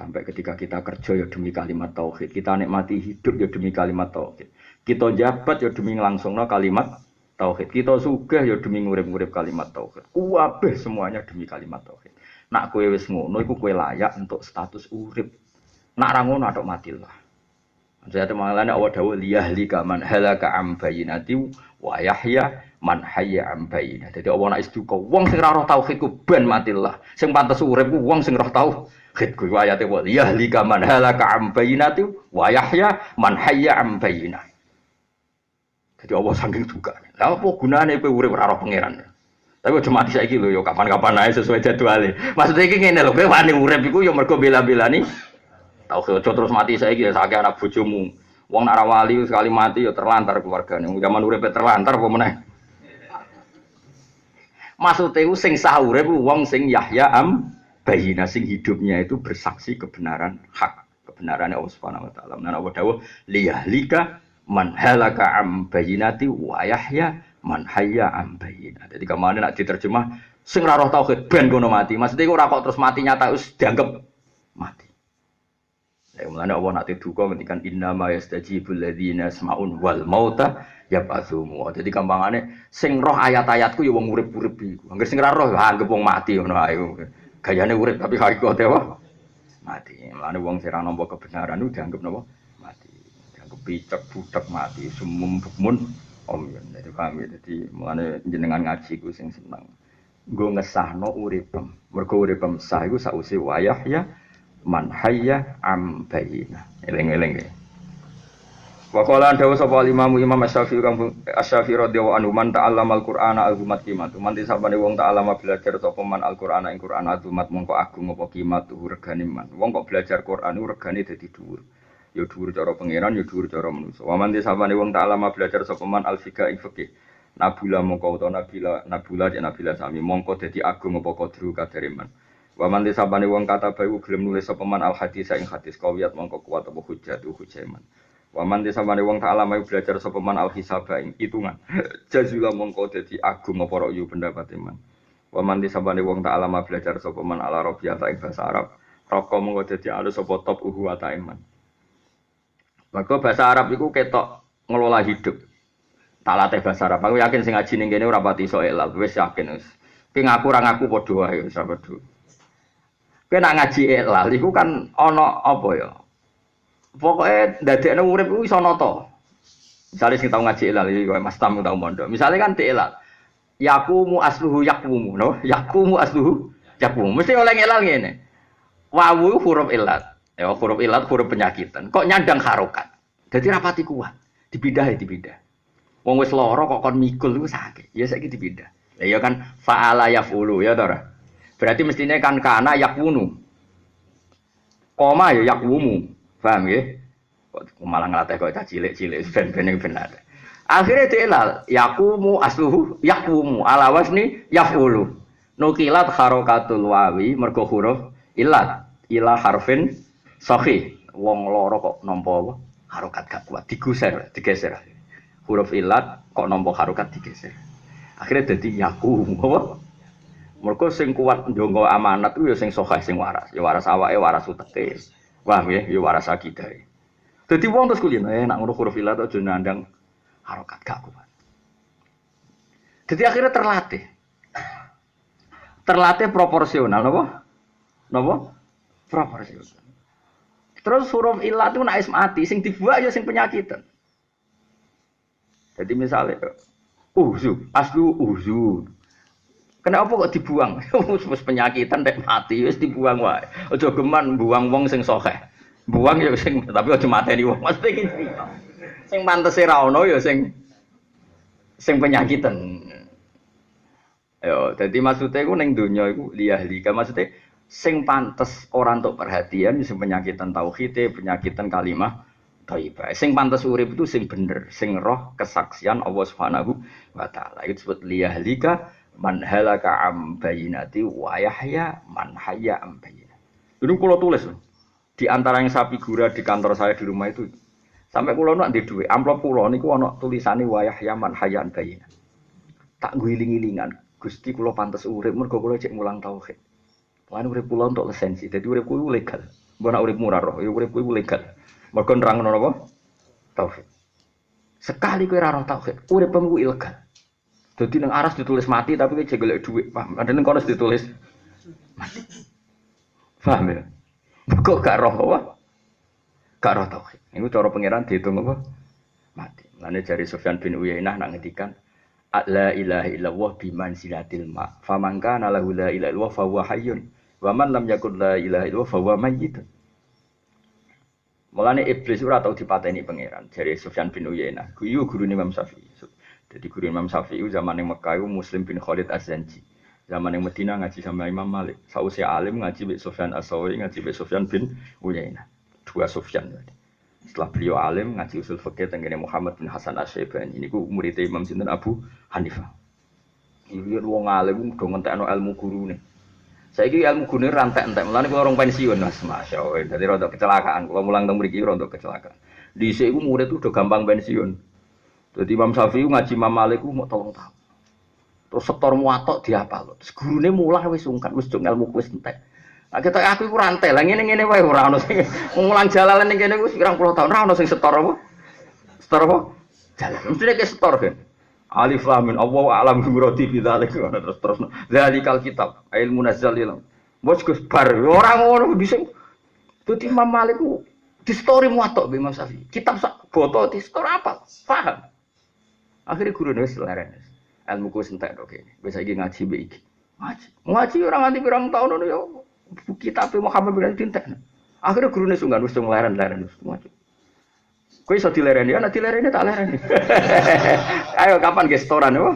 Sampai ketika kita kerja ya demi kalimat tauhid, kita nikmati hidup ya demi kalimat tauhid. Kita jabat ya demi nglangsungno kalimat tauhid. Kita sugih ya demi ngurip-ngurip kalimat tauhid. Kabeh semuanya demi kalimat tauhid. Nak kowe wis ngono iku kowe layak untuk status urip. Nak ra ngono atok matilah. Jadi mengalami awal dawuh liyahlika man halaka am bayinati wa yahya man hayya am bayinah. Jadi Allah nak istuka wong sing ora roh tauhid ku ben matilah. Sing pantes urip ku wong sing roh tauhid ku ayate wa liyahlika man halaka am bayinati wa yahya man hayya am bayinah. Jadi Allah saking suka. Lah apa gunane kowe urip ora roh pangeran? Tapi aja mati saiki lho ya kapan-kapan ae sesuai jadwale. Maksudnya iki ngene lho, kowe wani urip iku ya mergo bela-belani tauhid. Aja terus mati saiki ya sakake anak bojomu. Wong nak ra wali sekali mati ya terlantar keluargane. Zaman uripe terlantar apa meneh. Maksude ku sing sah urip wong sing Yahya am bayina sing hidupnya itu bersaksi kebenaran hak, kebenaran Allah Subhanahu wa taala. Nah Allah dawuh liyahlika man halaka am bayinati wa yahya man hayya am bayinah. Jadi kemana nak diterjemah sing ra roh tauhid ben kono mati. Maksudnya ora kok terus mati nyata wis dianggap mati. Lah mulane Allah nak duka ngendikan inna ma yastajibul ladzina yasmaun wal mauta yab'atsumu. Jadi gampangane sing roh ayat-ayatku ya wong urip-urip iku. Angger sing ra roh anggap wong mati ngono ae. Gayane urip tapi hakikate apa? Mati. Mulane wong sing ra nampa kebenaran itu dianggap napa? Mati. Dianggap picek butek mati sumum bukmun om ya. Jadi kami jadi mulane jenengan ngaji ku sing seneng. Nggo ngesahno uripem. Mergo uripem sah iku sause wayah ya man hayya am bayina. Eling-eling. Wa qala dawu sapa Imam Asy-Syafi'i kang Asy-Syafi'i radhiyallahu anhu man ta'allama al-Qur'ana azumat qimatu. Man disabane wong ta'allama belajar sapa man al-Qur'ana ing Qur'an azumat mongko agung apa qimatu regane man. Wong kok belajar Qur'an regane dadi dhuwur. Ya dhuwur cara pangeran ya dhuwur cara manusa. Wa man disabane wong ta'allama belajar sapa man al-fiqh ing fikih. Nabula mongko utawa nabila sami mongko dadi agung apa kadru kadare man. Wa man disabane wong kata bae gelem nulis sapa man al-hadis ing hadis kawiyat mongko kuat apa hujjatu hujjaiman. Wa man disabane wong ta'alama belajar sapa man al-hisaba ing hitungan. Jazula mongko dadi agung apa ra'yu pendapat man. Wa man disabane wong ta'alama belajar sapa man al-arabiyata ing basa Arab. Roko mongko dadi alus sapa top wa ta'iman. Maka bahasa Arab iku ketok ngelola hidup. Tak latih bahasa Arab. Aku yakin sing ngaji ning kene ora pati iso elal, wis yakin wis. Ki ngaku ora ngaku padha wae wis padha. Kowe nak ngaji elal iku kan ana apa ya? Pokoke ndadekne urip iku iso nata. Misale sing tau ngaji elal iki koyo Mas Tam tau mondok. Misale kan dielal. Yaqumu asluhu yaqwumu, no? Yaqumu asluhu yaqwumu. Mesti oleh elal ngene. Wawu huruf ilat. Ya huruf ilat huruf penyakitan. Kok nyandang harokat. Dadi rapati kuat. Dipindah. Wong wis lara kok kon mikul iku sakit. Ya saiki dipindah. Lah ya kan fa'ala yaf'ulu ya to ora? Berarti mestinya kan kana yakwunu. Koma ya yakwumu. Paham ya? Kok malah ngelatih kok cilik-cilik ben-ben benar. Akhirnya dielal yakumu asluhu yakwumu ala wasni yaf'ulu. Nukilat harokatul wawi mergo huruf ilat ila harfin sahih. Wong loro kok nampa harokat gak kuat digeser. Huruf ilat kok nampa harokat digeser. Akhirnya dadi yakumu apa? Mergo sing kuat njonggo amanat ku ya sing sahih sing waras. Ya waras awake, waras uteke. Wah nggih, ya waras akidah. Dadi wong terus kulino nak ngono huruf ilat aja nandang harokat gak kuat. Jadi akhirnya terlatih. Terlatih proporsional napa? Proporsional. Terus huruf ilat itu nek mati sing dibuak ya sing penyakitan. Jadi misalnya aslu. Kenapa kok dibuang? Wis penyakitan nek mati wis dibuang wae. Aja geman buang wong sing sahih. Buang ya sing tapi aja mateni wong. Mesti iki. Sing pantese ra ono ya sing penyakitan. Yo, dadi maksude iku ning donya iku liyahlika maksude sing pantes ora entuk perhatian sing penyakitan tauhid, penyakitan kalimah thayyibah. Sing pantes urip itu sing bener, sing roh kesaksian Allah Subhanahu wa taala. Itu disebut liyahlika man halaka am bayinati wa yahya man hayya am bayinah. Ini kula tulis di antara yang saya figura di kantor saya di rumah itu sampai kula nak ndek dhuwit amplop kula niku ana tulisane wa yahya man hayya am bayinah. Tak guling-gilingan Gusti kula pantes urip mergo kula cek mulang tauhid. Lan urip kula untuk lisensi. Dadi urip kuwi legal. Mbok nak uripmu ora roh, ya uripku iku legal. Mergo nerangno napa? Tauhid. Sekali kowe ora roh tauhid, uripmu ilegal. Dadi nang aras ditulis mati tapi kowe jek golek dhuwit, paham? Ada nang kono ditulis mati. Paham ya? Kok gak roh apa? Gak roh tauhid. Iku cara pangeran diitung apa? Mati. Lane jari Sufyan bin Uyainah nak ngendikan la ilaha illallah bimanzilatil ma. Faman kana lahu la ilaha illallah fa huwa hayyun. Wa man lam yakul la ilaha illallah fa huwa mayyitun. Mulane iblis ora tau dipateni pangeran. Jari Sufyan bin Uyainah. Guyu gurune Imam Syafi'i. Jadi guru Imam Syafi'i zaman yang Mekah itu Muslim bin Khalid Az-Zanji. Zaman yang Madinah ngaji sama Imam Malik. Sausi alim ngaji Bik Sufyan As-Sauri, ngaji Bik Sufyan bin Uyainah. Dua Sufyan. Setelah beliau alim ngaji usul fikih tengene Muhammad bin Hasan Asy-Syaibani. Niku murid Imam sinten Abu Hanifah. Iki wong alim do ngentekno ilmu gurune. Saiki ilmu gurune rantek-entek. Mulane kula orang pensiun Mas. Masyaallah. Dadi rada kecelakaan. Kula mulang teng mriki rada kecelakaan. Dhisik iku murid udah gampang pensiun. Jadi Imam Syafi'i ngaji Imam Malik ku mau 3 tahun. Terus setor muatok dihafal. Terus gurune mulang wis sungkan, wis jeng ilmu wis entek. Nah kita aku iku rantai lah ngene-ngene wae ora ono sing mulang jalalan ning kene wis 20 tahun ora ono sing setor apa? Setor apa? Jalan. Mesti nek setor kan. Alif lam mim Allahu a'lam bi muradi fi dzalik terus. Dzalikal kitab ilmu nazzal ilm. Bos Gus bar ora ngono dhisik. Dadi Imam Malik ku di story muatok Imam Syafi'i. Kitab sak botol di store apa? Paham? Akhirnya guru nulis leren, ilmu ku sentek dok ini. Biasa lagi ngaji baik, ngaji orang nganti pirang tahun ya. Kitab Muhammad bin Dintek. Akhirnya guru nulis nggak nulis leren ngaji. Kau iso dileren ya, nanti leren tak leren. Ayo kapan gestoran ya?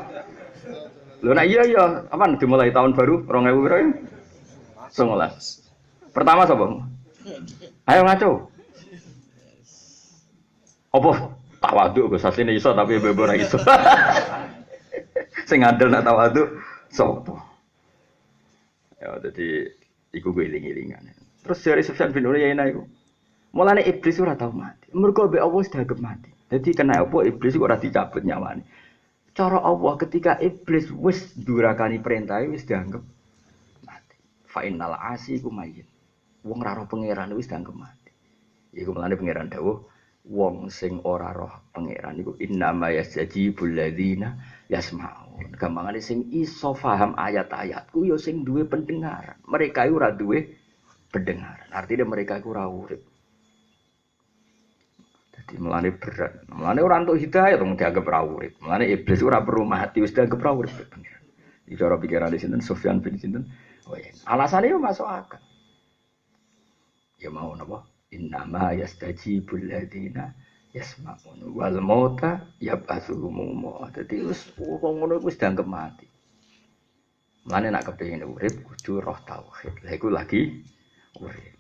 Lo nak iya, kapan dimulai tahun baru 2000 berapa? 19. Pertama sobo. Ayo ngaco. Apa? Tawaduk Gus asline iso tapi bebo ora iso. Sing ngandel nak tawaduk sapa? Ya dadi iku gue iling-ilingan. Terus dari Sufyan bin Uyainah iku. Mulane iblis ora tau mati. Mergo mbek Allah wis dianggap mati. Dadi kena apa iblis kok ora dicabut nyawane. Cara Allah ketika iblis wis durakani perintah wis dianggap mati. Fa innal asi iku mayit. Wong ra roh pangeran wis dianggap mati. Iku mulane pangeran dawuh wong sing ora roh pangeran iku innama yastajibul ladzina yasmaun. Gampangane sing iso paham ayat-ayatku ya sing duwe pendengaran. Mereka iku ora duwe pendengaran. Artinya mereka iku ora urip. Dadi mulane berat. Mulane ora entuk hidayah to dianggap ora urip. Mulane iblis ora perlu mati wis dianggap ora urip pangeran. Iki cara pikirane sinten Sufyan bin sinten. Oh ya, alasane yo masuk akal. Ya mau napa? Innama yastajibul ladzina yasma'un wal mauta yab'atsuhum. Dadi wis wong ngono wis dianggap mati. Mane nak kepengin urip kudu roh tauhid. Lha iku lagi urip.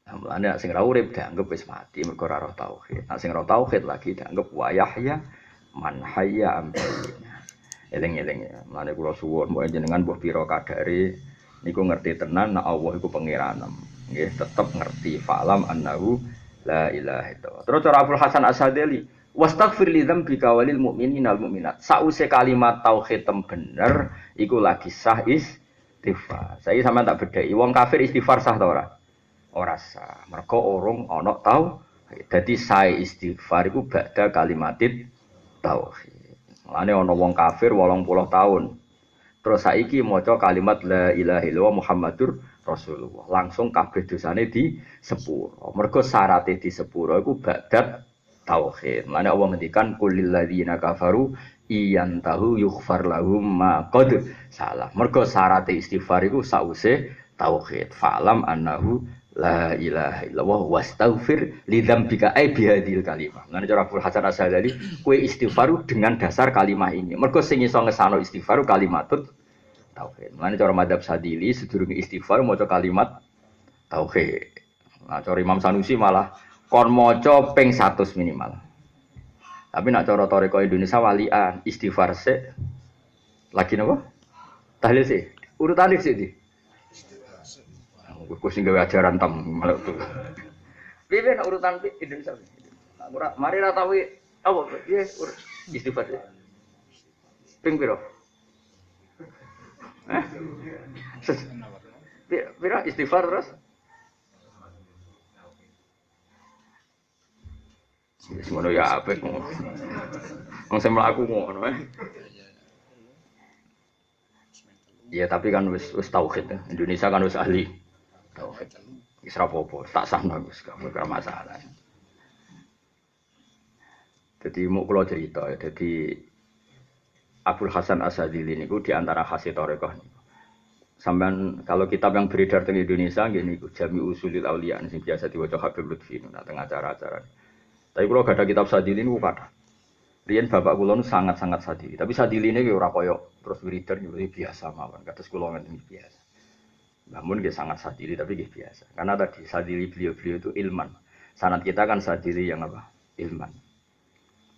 Nah, mane nek sing ora urip dianggap wis mati mergo ora roh tauhid. Nek sing roh tauhid lagi dianggap wa yahya man hayya ambalina. Eling-eling ya. Mane kula suwun mbok jenengan mbok pira kadare niku ngerti tenan nek Allah iku pangeranem. Nggih tetep ngerti fa'lam annahu la ilaha illallah. Terus cara Abdul Hasan As-Sadili wastaghfir li dzambika walil mu'minina wal mu'minat. Sause kalimat tauhid bener iku lagi sah istighfar. Saiki sampean tak bedheki wong kafir istighfar sah ta ora? Ora sah. Mergo urung ana tauhid. Dadi sah istighfar iku ba'da kalimatit tauhid. Mane ana wong kafir 80 tahun. Terus saiki maca kalimat la ilaha illallah Muhammadur Rasulullah langsung kabeh dosane di sepuro. Mergo syaraté di sepuro iku badat tauhid. Mane Allah ngendikan kulil ladzina kafaru iyantahu yughfar lahum ma qad salah. Mergo syaraté istighfar iku sause tauhid. Fa'lam annahu la ilaha illallah wastaghfir li dzambika ai bihadil kalimah. Mane cara Abdul Hasan As-Sadili kowe istighfar dengan dasar kalimat ini. Mergo sing iso ngesano istighfar kalimatut tauhid. Mulane cara madzhab Sadili sedurunge istighfar maca kalimat tauhid. Nah, cara Imam Sanusi malah kon maca ping 100 minimal. Tapi nak cara toriko Indonesia walian istighfar sik. Lagi napa? Tahlil sik. Urutane sik di. Istighfar. Sing gawe ajaran tam malah tuh. Piye nek urutan Indonesia? Mari ra tahu apa? Yes, istighfar sik. Ping piro? Pira istighfar terus? Wis ngono ya apik. Wong sing mlaku ngono. Ya tapi kan wis tauhid ya. Indonesia kan wis ahli tauhid. Wis ra apa-apa, tak sahno wis gak masalah. Jadi mau kula cerita ya. Jadi Abdul Hasan Asadili niku di antara khasih tarekah niku. Sampeyan kalau kitab yang beredar di Indonesia nggih niku Jami Usulil Auliya sing biasa diwaca Habib Lutfi nah teng acara-acara. Tapi kula gak ada kitab Sadili niku kathah. Riyen bapak kula nu sangat-sangat Sadili, tapi Sadili ini ora koyo terus wiridan biasa mawon, kados kula ngene biasa. Namun nggih sangat Sadili tapi nggih biasa. Karena tadi Sadili beliau-beliau itu ilman. Sanad kita kan Sadili yang apa? Ilman.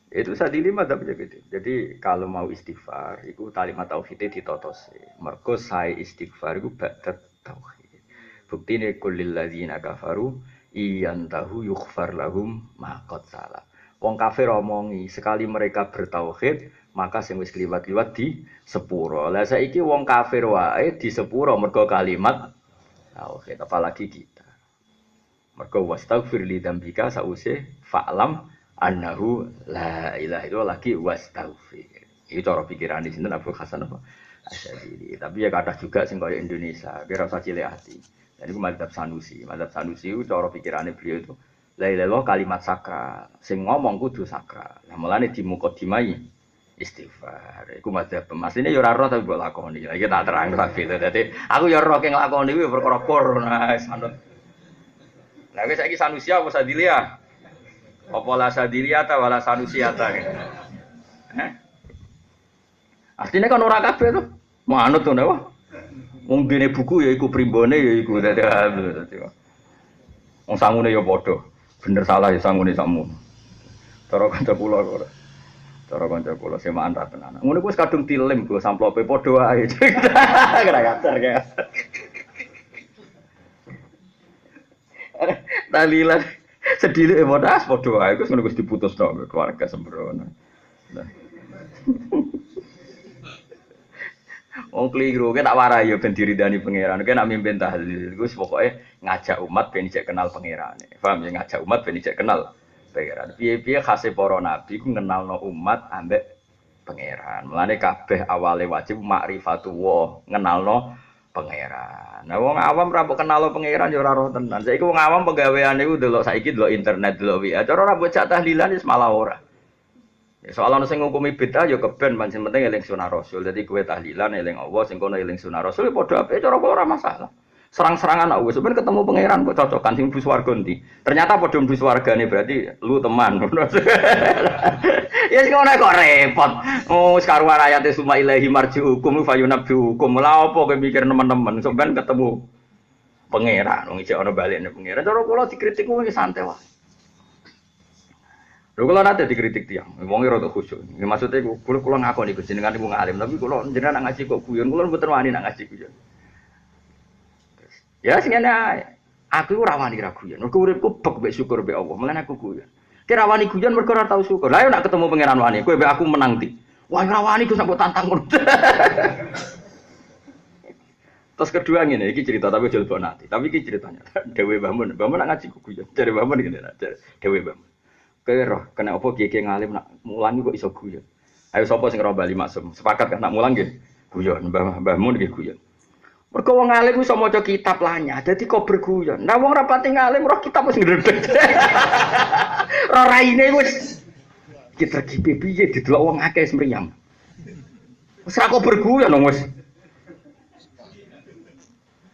Itu Sadili madzhabnya gitu. Jadi kalau mau istighfar, itu kalimat tauhidnya ditotos. Mergo sae istighfar itu ba'da tauhid. Buktine kullil ladzina kafaru iyantahu yughfar lahum ma qad salah. Wong kafir omongi sekali mereka bertauhid, maka sing wis kliwat-kliwat di sepuro. Lah saiki wong kafir wae di sepuro mergo kalimat tauhid, apalagi kita. Mergo wastaghfir li dzambika sause fa'lam annahu la ilaha illallah lagi wastaghfir. Itu cara pikirane sinten Abdul Hasan apa? Asy'ari. Tapi ya kathah juga sing kaya Indonesia, kira usah cilik ati. Dan itu madzhab Sanusi. Madzhab Sanusi itu cara pikirane beliau itu la ilaha illallah kalimat sakral. Sing ngomong kudu sakral. Lah mulane di mukadimai istighfar. Iku madzhab asline ya ora roh tapi mbok lakoni. Iki tak terang tapi dadi aku ya roh ki nglakoni kuwi perkara korona sanut. Lah wis saiki Sanusi apa Sadilia? Apa la Sadiliyata wala Sanusiyata. Artinya kan ora kabeh to. Manut to nek. Wong dene buku ya iku primbone ya iku dadi. Wong sangune ya padha. Bener salah ya sangune sakmu. Cara kanca kula kok. Cara kanca kula semaan ra tenan. Ngono ku wis kadung tilem kok samplope padha wae. Kira kacar kaya. Talilan sedile modas padha wae wis ngono wis diputusno keluarga sembrono. Wong kliru ki tak warai ya ben diridani pangeran. Ki nek mimpin tahlil iku pokoke ngajak umat ben ijek kenal pangerane. Paham ya ngajak umat ben ijek kenal pangeran. Piye-piye khase para nabi ku ngenalno umat ambek pangeran. Mulane kabeh awale wajib ma'rifatullah, ngenalno pangeran. Nah wong awam ra mbok kenal pangeran ya ora roh tenan. Saiki wong awam penggaweane iku delok saiki delok internet delok WA. Cara ora mbok cak tahlilan wis malah ora. Ya soal ana sing ngukumi bid'ah ya keben pancen penting eling sunah Rasul. Dadi kowe tahlilan eling Allah sing kono eling sunah Rasul padha apik cara kula ora masalah. Serang-serangan aku sebenarnya ketemu pangeran kok cocokan sing mlebu swarga ndi. Ternyata padha mlebu swargane berarti lu teman. Ya sing ngono kok repot. Oh sekaruan ayate suma ilahi marji'ukum fayunabbi'ukum. Lha apa kowe mikir teman-teman sampean ketemu pangeran wong isih ana balikne pangeran. Cara kula dikritik wong santai wae. Lho kula nate dikritik tiyang, wong e rada khusyuk. Ya maksude kula ngakoni jenengan iku ngalim, tapi kula jenengan ngaji kok guyon, kula mboten wani nak ngaji guyon. Ya sing ngene ae. Aku ora wani ra guyon. Mergo uripku bek mbek syukur mbek Allah. Mulane aku guyon. Kira wani guyon mergo ora tau syukur. Lah yo nak ketemu pangeran wani, kowe mbek aku menang ti. Wah ora wani Gus mbok tantang ngono. Terus kedua ngene, iki cerita tapi aja lebok nanti. Tapi iki ceritanya. Dewe Mbah Mun nak ngaji kok guyon. Jare Mbah Mun ngene, Dewe Mbah Mun. Kira kena apa kiye ngalim nak mulang kok iso guyon. Ayo sapa sing ora bali maksum. Sepakat kan nak mulang nggih guyon. Mbah Mun nggih guyon. Mergo wong alim iso maca kitab lanya, dadi kok berguyon. Nah wong rapati ngalim roh kitab wis ngredeg. Ora raine wis kita piye didelok wong akeh semriyang. Wis ra kok berguyon dong wis.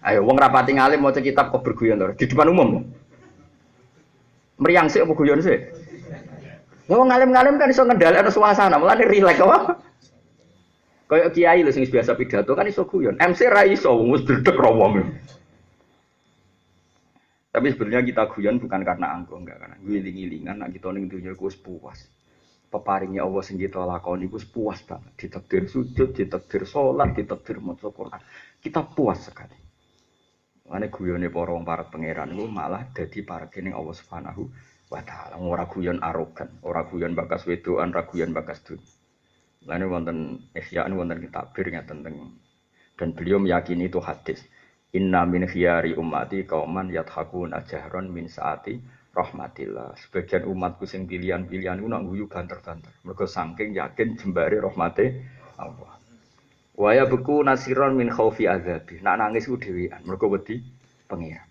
Ayo wong rapati ngalim maca kitab kok berguyon to di depan umum. Mriyang sik apa guyon sik? Wong ngalim-ngalim kan iso ngendhalekno suasana, mulane rileks apa? Kayak kiai lho sing biasa pidato kan iso guyon. MC ra iso wis dredeg ro wong. Tapi sebenarnya kita guyon bukan karena angkuh, enggak karena ngiling-ngilingan nek kita ning dunya iku wis puas. Peparingnya Allah sing kita lakoni iku wis puas banget. Ditakdir sujud, ditakdir salat, ditakdir maca Quran. Kita puas sekali. Mane guyone para wong para pangeran iku malah dadi paregene Allah Subhanahu wa ta'ala. Ora guyon arogan, ora guyon bakas wedoan, ora guyon bakas dunya. Lane wonten ihya'an wonten takbir ngaten teng dan beliau meyakini itu hadis. Inna min khiyari ummati qauman yathakuna jahron min saati rahmatillah. Sebagian umatku sing pilihan-pilihan iku nak guyu banter-banter. Mergo saking yakin jembare rahmate Allah. Wa ya beku nasiron min khaufi azabi. Nak nangis ku dhewean mergo wedi pengiran.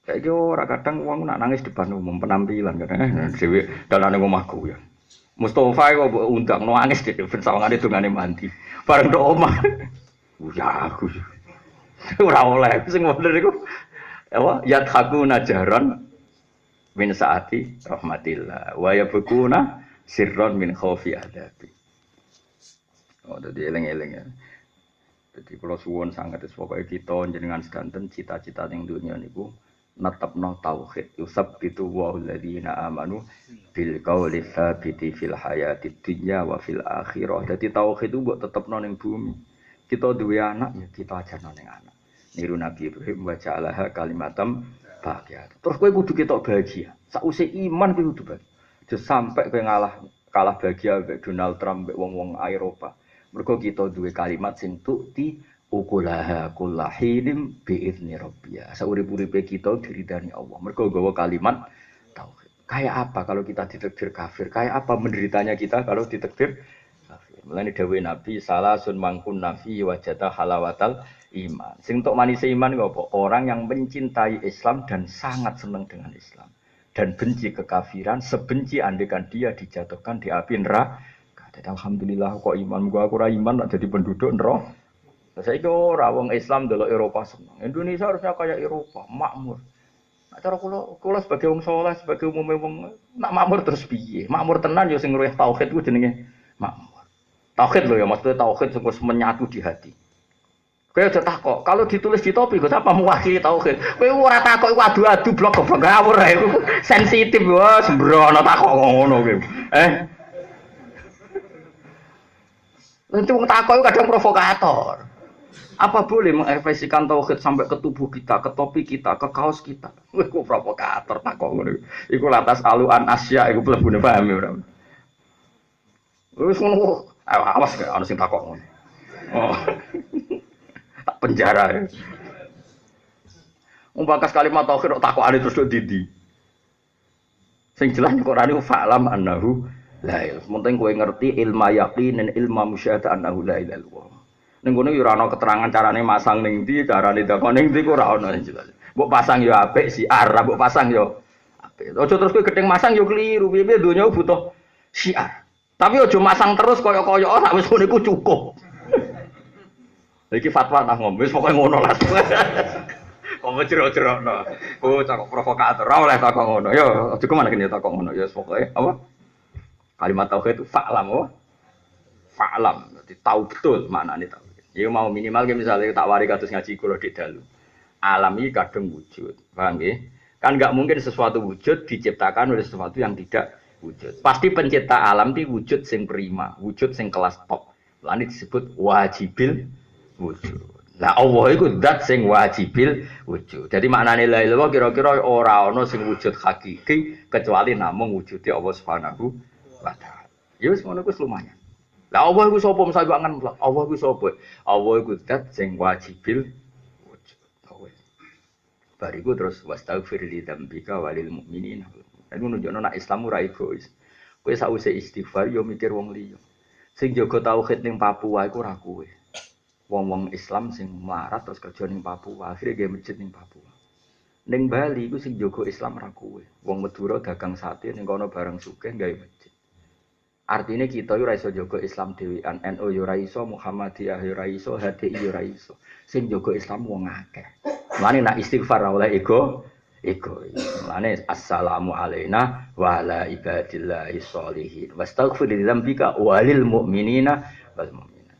Saiki ora kadang wong nak nangis depan umum penampilan kadang dhewe dalane omahku ya. Mustofa kok mbok undang nangis dhewe ben sawangane dongane mandi. Bareng tok omah. Ya aku. Ora oleh sing bener iku apa yadhaku najaron min saati rahmatillah wa yabkuna sirron min khaufi adabi. Oh dadi eling-eling ya. Dadi kula suwun sanget pokoke kita jenengan sedanten cita-cita ning donya niku netepno tauhid yusab itu wa alladziina amanu bil qauli tsabiti fil hayatid dunya wa fil akhirah. Dadi tauhid itu mbok tetepno ning bumi. Kita duwe anak ya kita ajarno ning anak. Niru Nabi Ibrahim wa ja'alaha kalimatam bahagia. Terus kowe kudu ketok bahagia. Sakwise iman kowe kudu bahagia. Aja sampai kowe kalah bahagia mbek Donald Trump mbek wong-wong Eropa. Mergo kita duwe kalimat sing tukti ukulaha kullahilim bi'izni rabbiyah. Saurip-uripe kita diridani Allah. Mergo gawa kalimat tauhid. Kayak apa kalau kita ditakdir kafir? Kayak apa menderitanya kita kalau ditakdir kafir? Mulane dawuh Nabi salasun mangkun nafi wajata halawatal iman. Sing tok manis iman apa? Orang yang mencintai Islam dan sangat senang dengan Islam dan benci kekafiran, sebenci andekan dia dijatuhkan di api neraka. Alhamdulillah kok iman gua aku ora iman nak jadi penduduk neraka. Saiki ora wong Islam delok Eropa seneng. Indonesia harusnya kayak Eropa, makmur. Nah, cara kula sebagai wong saleh, sebagai umume wong nak makmur terus piye? Makmur tenan ya sing ngruweh tauhid ku jenenge makmur. Tauhid lho ya maksudnya tauhid sing wis menyatu di hati. Kowe aja takok, kalau ditulis di topi kok apa mewakili tauhid. Kowe ora takok iku adu-adu blok goblok ngawur ae. Sensitif wae sembrono takok ngono kowe. Nanti wong takok kadang provokator. Apa boleh mengekspresikan tauhid sampai ke tubuh kita, ke topi kita, ke kaos kita? Wih, kok provokator takok ngono. Iku latas aluan Asia iku mlebune paham ya ora. Wis ngono. Awas gak ana sing takok ngono. Oh. Tak penjara ya. Bakas kalimat tauhid takokane terus didi. Sing jelas Quran iku fa'lam annahu la ilaha. Penting kowe ngerti ilmu yaqin dan ilmu musyahadah annahu la ilaha illallah. Ning ngono yo ora ana keterangan carane masang ning ndi, carane takon ning ndi ora ana sing jelas. Mbok pasang yo apik siar, mbok pasang yo apik. Aja terus kowe gedeng masang yo keliru. Piye-piye donya butuh syiar. Tapi aja masang terus kaya-kaya sak wis ngono iku cukup. Iki fatwa nang ngombe wis pokoke ngono lah. Kok jero-jerokno. Oh, takok provokator. Ora oleh takok ngono. Yo, aja kemana kene takok ngono. Ya pokoke apa? Kalimat tauhid itu fa'lam apa? Fa'lam. Dadi tahu betul maknane tauhid. Ya mau minimal ke misalnya tak wari kados ngaji kula dik dalu. Alam iki kadung wujud. Paham nggih? Kan enggak mungkin sesuatu wujud diciptakan oleh sesuatu yang tidak wujud. Pasti pencipta alam itu wujud sing prima, wujud sing kelas top. Lan disebut wajibil wujud. Lah Allah iku zat sing wajibil wujud. Jadi maknane la ilaha kira-kira ora ana sing wujud hakiki kecuali namung wujude Allah Subhanahu wa taala. Ya wis ngono kuwi lumayan. Lah Allah iku sapa mesti angen Allah iku sapa? Allah iku zat sing wajibil wujud. Bariku terus wastaghfir li dzambika walil mukminin. Lan nunjukno nek Islam ora egois. Kowe sakwise istighfar yo mikir wong liya. Sing jaga tauhid ning Papua iku ora kowe. Wong-wong Islam sing melarat terus kerja ning Papua, akhire gawe masjid ning Papua. Ning Bali iku sing jaga Islam ra kowe. Wong Madura dagang sate ning kono bareng sugih gawe masjid. Artinya kita yo ora iso jaga Islam dhewean, NU yo ora iso, Muhammadiyah yo ora iso, HTI yo ora iso. Sing jaga Islam wong akeh. Mulane nak istighfar oleh ego. Mulane assalamu alaina wa ala ibadillahi sholihin. Wastaghfir lidzambika walil mu'minina wal mu'minat.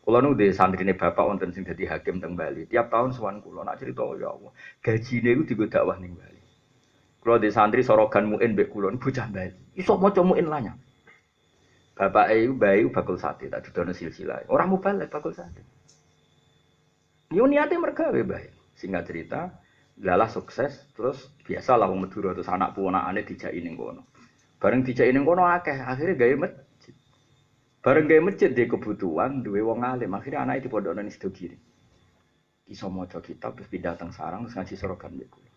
Kula nu di santrine bapak wonten sing dadi hakim teng Bali. Tiap tahun sowan kula nak crito ya Allah. Gajine iku dienggo dakwah ning Bali. Kula di santri sorogan muin mbek kula bocah Bali. Iso maca muin lanya. Bapak iku bayi bakul sate tak dudono silsilah. Ora mubalek bakul sate. Yo niate mergawe bae. Singkat cerita, lalah sukses terus biasalah wong Madura terus anak punakane dijaki ning kono. Bareng dijaki ning kono akeh, akhire gawe masjid. Bareng gawe masjid dhe kebutuhan duwe wong alim, akhire anake dipondokno ning Sidogiri. Iso maca kitab terus pindah teng sarang terus ngaji sorogan mbek kula.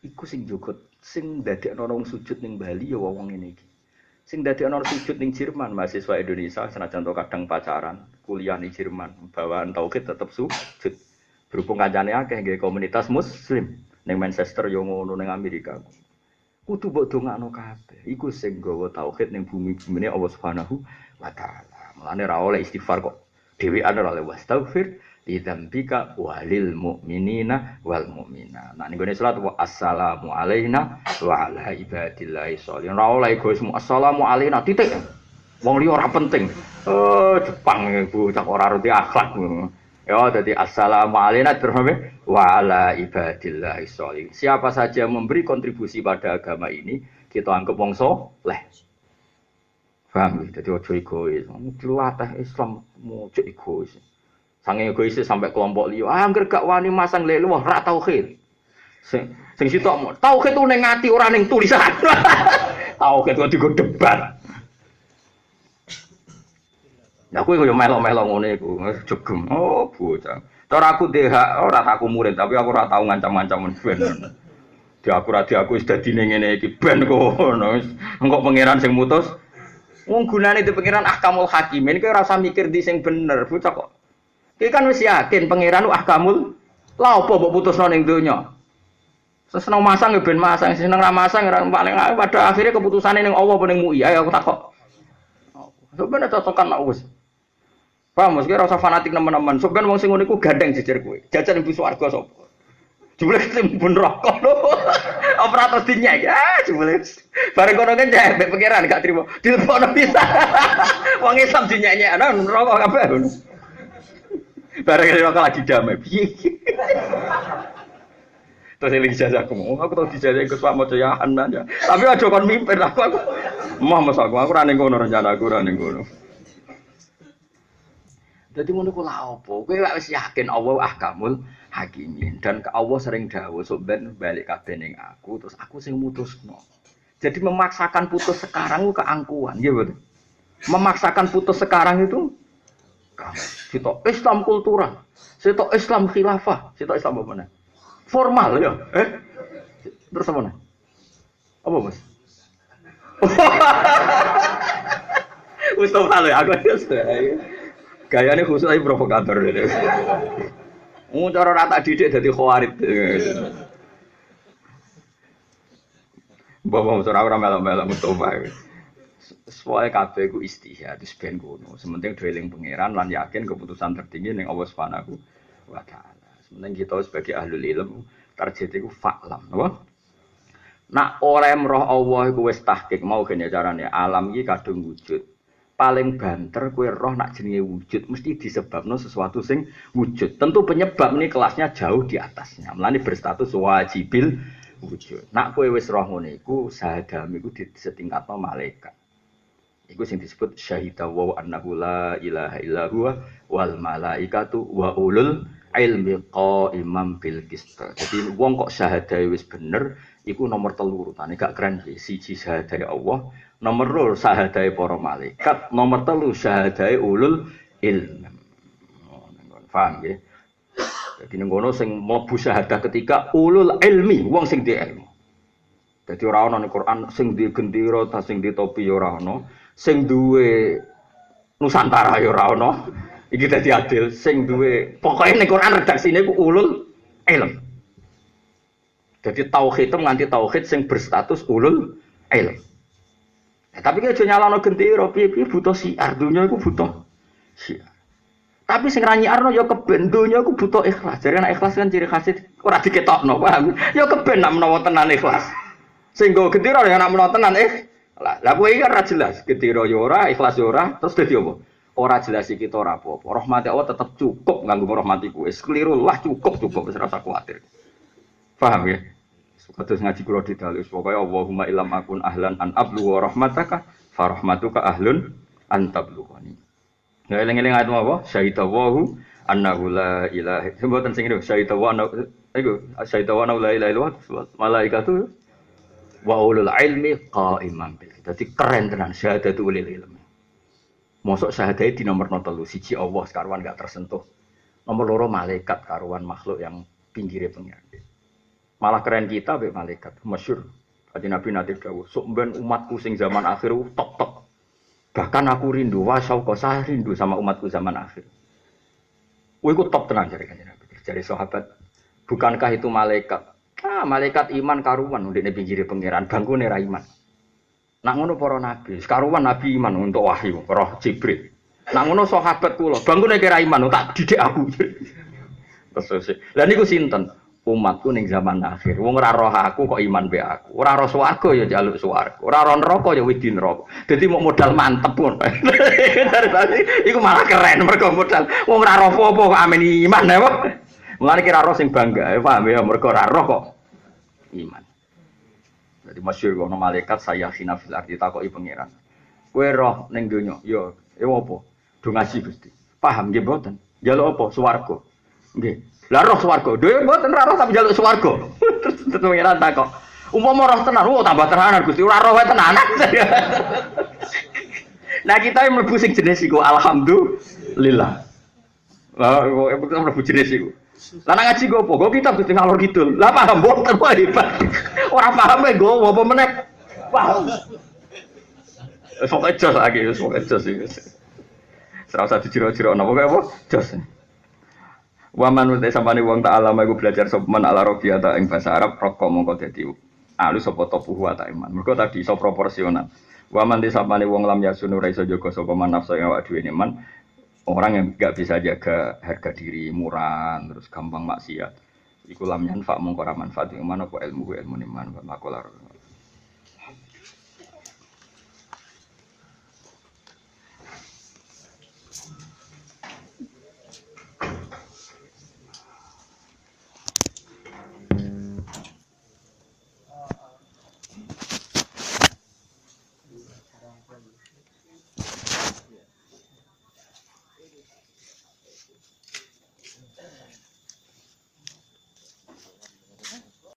iku sing jogot sing dadekno wong sujud ning Bali ya wong ngene iki. Sing dadekno sujud ning Jerman mahasiswa Indonesia senajan to kadang pacaran, kuliah ning Jerman, bawaan tauhid tetep sujud. Berhubung kancane akeh nggih komunitas muslim ning Manchester yo ngono ning Amerika. Kudu mbok dongakno kabeh. Iku sing gawa tauhid ning bumi-bumine Allah Subhanahu wa taala. Mulane ra oleh istighfar kok dhewean ora oleh wastaghfir lidzambika walil mu'minina wal mu'minat. Nah niku salat wa assalamu alaina wa ala ibadillahi sholihin. Ora oleh egoisme assalamu alaina titik. Wong liya ora penting. Oh, Jepang bocah ora ngerti akhlak. Ya dadi assalamu alaina terus wa ala ibadillahi sholihin. Siapa saja memberi kontribusi pada agama ini kita anggap wong saleh. Paham ya? Dadi ojo egois. Dilatih Islam ojo egois. Sange egois sampai kelompok liya. Angger gak wani masang lele wah ra tauhid. Sing sitok tauhid ku ning ati ora ning tulisan. Tauhid kok digo debat. Ya aku yo melok-melok ngene iku, jegem. Oh, bocah. Cara aku DH ora aku murid, tapi aku ora tau ngancam-ngancam ben. Di aku wis dadi ning ngene iki ben kono. Engko pangeran sing mutus. Wong gunane di pangeran ahkamul hakimin kowe ora usah mikir di sing bener, bocah kok. Ki kan wis yakin pangeran ahkamul lha apa mbok putusno ning donya. Seneng masang ya ben masang, seneng ra masang paling pada akhirnya keputusane ning Allah apa ning MUI. Ayo aku takok. Sampeyan cocokan lak wis. Paham mesti ora usah fanatik nemen-nemen. Sampeyan wong sing ngono iku gandeng jejer kowe. Jajan ibu swarga sapa? Jebule timbun rokok lho. Operator dinyek. Jebule. Bareng kono kan mbek pangeran gak trimo. Dilebokno pisan. Wong Islam dinyek-nyekno rokok kabeh. Bareng rokok lagi damai. Piye? Terus eling jajaku. Aku tau dijajah ke Pak Mojo ya anan ya. Tapi aja kon mimpin aku. Mas aku ra ning kono rencana aku ra ning kono. Dadi ngono ku lha opo? Kowe wis yakin Allah ahkamul hakimin dan Allah sering dawuh sok ben balik kabeh ning aku terus aku sing mutusno. Jadi memaksakan putus sekarang ku keangkuhan, nggih betul. Memaksakan putus sekarang itu sitok Islam kultural, sitok Islam khilafah, sitok Islam apa meneh? Formal ya. Terus apa meneh? Apa, Mas? Mustafa lho aku wis. Gayane khusus ae provokator dhewe. Cara rata didik dadi khawarit. Bawa ora melok-melok Mustafa. Soale kabeh ku istihad wis ben ngono. Sementing dheweling pangeran lan yakin keputusan tertinggi ning Allah Subhanahu wa taala. Sementing kita sebagai ahlul ilm target iku fa'lam, napa? Nak ora roh Allah iku wis tahqiq mau kene carane alam iki kadung wujud. Paling banter kue roh nak jenenge wujud mesti disebabno sesuatu sing wujud. Tentu penyebab ini kelasnya jauh di atasnya. Mulane berstatus wajibil wujud. Nak kue wis roh ngene iku sahadam iku disetingkatno malaikat. Iku sing disebut syahida wa annahu la ilaha illa huwa wal malaikatu wa ulul ilmi qaimam bil qist. Jadi wong kok syahadae wis bener iku nomor 3 urutane gak keren iki. Siji syahadae Allah, nomor 2 syahadae para malaikat, nomor 3 syahadae ulul ilm. Paham nggih? Jadi ning ngono sing mlebu syahadah ketika ulul ilmi, wong sing duwe ilmu. Dadi ora ana ning Quran sing duwe gendera ta sing duwe topi ya ora ana, sing duwe Nusantara ya ora ana. Iki dadi adil sing duwe pokoke ning Quran redaksine ku ulul ilm. Jadi tauhid itu nganti tauhid sing berstatus ulul ilm. Tapi kita aja nyalano gendera, piye-piye butuh siar, dunya iku butuh siar. Tapi sing ra nyiarno ya keben dunya iku butuh ikhlas. Jadi nek ikhlas kan ciri khas ora diketokno, paham? Ya keben nak menawa tenan ikhlas. Sing go gendera ya nak menawa tenan lah kowe iki kan ra jelas, gendera ya ora, ikhlas ya ora, terus dadi apa? Ora jelas iki kita ora apa-apa. Rahmat Allah tetep cukup nganggo rahmatiku. Wis keliru lah cukup wis ora usah kuwatir. Paham ya? Kados ngaji kula didalus pokoke Allahumma illam akun ahlan an ablu wa rahmataka fa rahmatuka ahlun an tablughani. Nah eling-eling ayat apa? Syahidallahu annahu la ilaha illa huwa sing niku syahidallahu annahu la ilaha illa huwa malaikatu wa ulul ilmi qaiman bil. Dadi keren tenan syahadatu ulil ilmi. Mosok syahadae di nomor 3 siji Allah karuan gak tersentuh. Nomor 2 malaikat karuan makhluk yang pinggire pengiran. Malah keren kita be malaikat. Masyhur. Kanjeng Nabi nate dawuh, "Sok ben umatku sing zaman akhir top. Bahkan aku rindu wasauqa saya rindu sama umatku zaman akhir." Wah, iku top tenan jare Kanjeng Nabi. Jare sahabat, bukankah itu malaikat? Malaikat iman karuan ndekne pinggire pangeran, bangkune ra iman. Nak ngono para nabi, sekaruan nabi iman untuk wahyu, roh Jibril. Nak ngono sahabat kula, bangkune kira iman tak didik aku. Terus lha niku sinten? Umatku ning zaman akhir. Wong ora roh aku kok iman be aku. Ora roh swarga ya njaluk swarga. Ora roh neraka ya wedi neraka. Dadi mau modal mantep pun. Iku malah keren mergo modal. Wong ora roh apa-apa kok amen iman ya, Pak. Mulane kira roh sing bangga, paham ya mergo ora roh kok iman. Jadi masyhur ono malaikat saya sinafil arti takoki pangeran. Kowe roh ning donya, ya apa? Do ngaji Gusti. Paham nggih mboten? Njaluk apa? Swarga. Nggih. Lah roh swarga. Dhewe mboten ra roh tapi njaluk swarga. Terus pangeran takok. Umpama roh tenan, tambah tenanan Gusti. Ora roh tenanan. Nah kita yang mlebu sing jenis iku alhamdulillah. Lah kok mlebu jenis iku. Lah nang ngaji gopo? Go kitab Gusti ngalor kidul. Lah paham mboten wae hebat. Ora paham e go apa meneh? Paham. Sok jos lagi, sok jos iki. Ora usah dijiro-jiro napa kaya apa? Jos. Waman utai sampane wong tak alama iku belajar sopeman ala robiata ing bahasa Arab rokok mongko dadi alus sapa topuhu ta iman. Mergo tadi iso proporsional. Waman utai sampane wong lam yasunu ra iso jaga sapa man nafsu ing awak dhewe iman. Orang yang enggak bisa jaga harga diri, murah, terus gampang maksiat. Iku lam yanfa mongko ra manfaat ing mana apa ilmu iman makolar.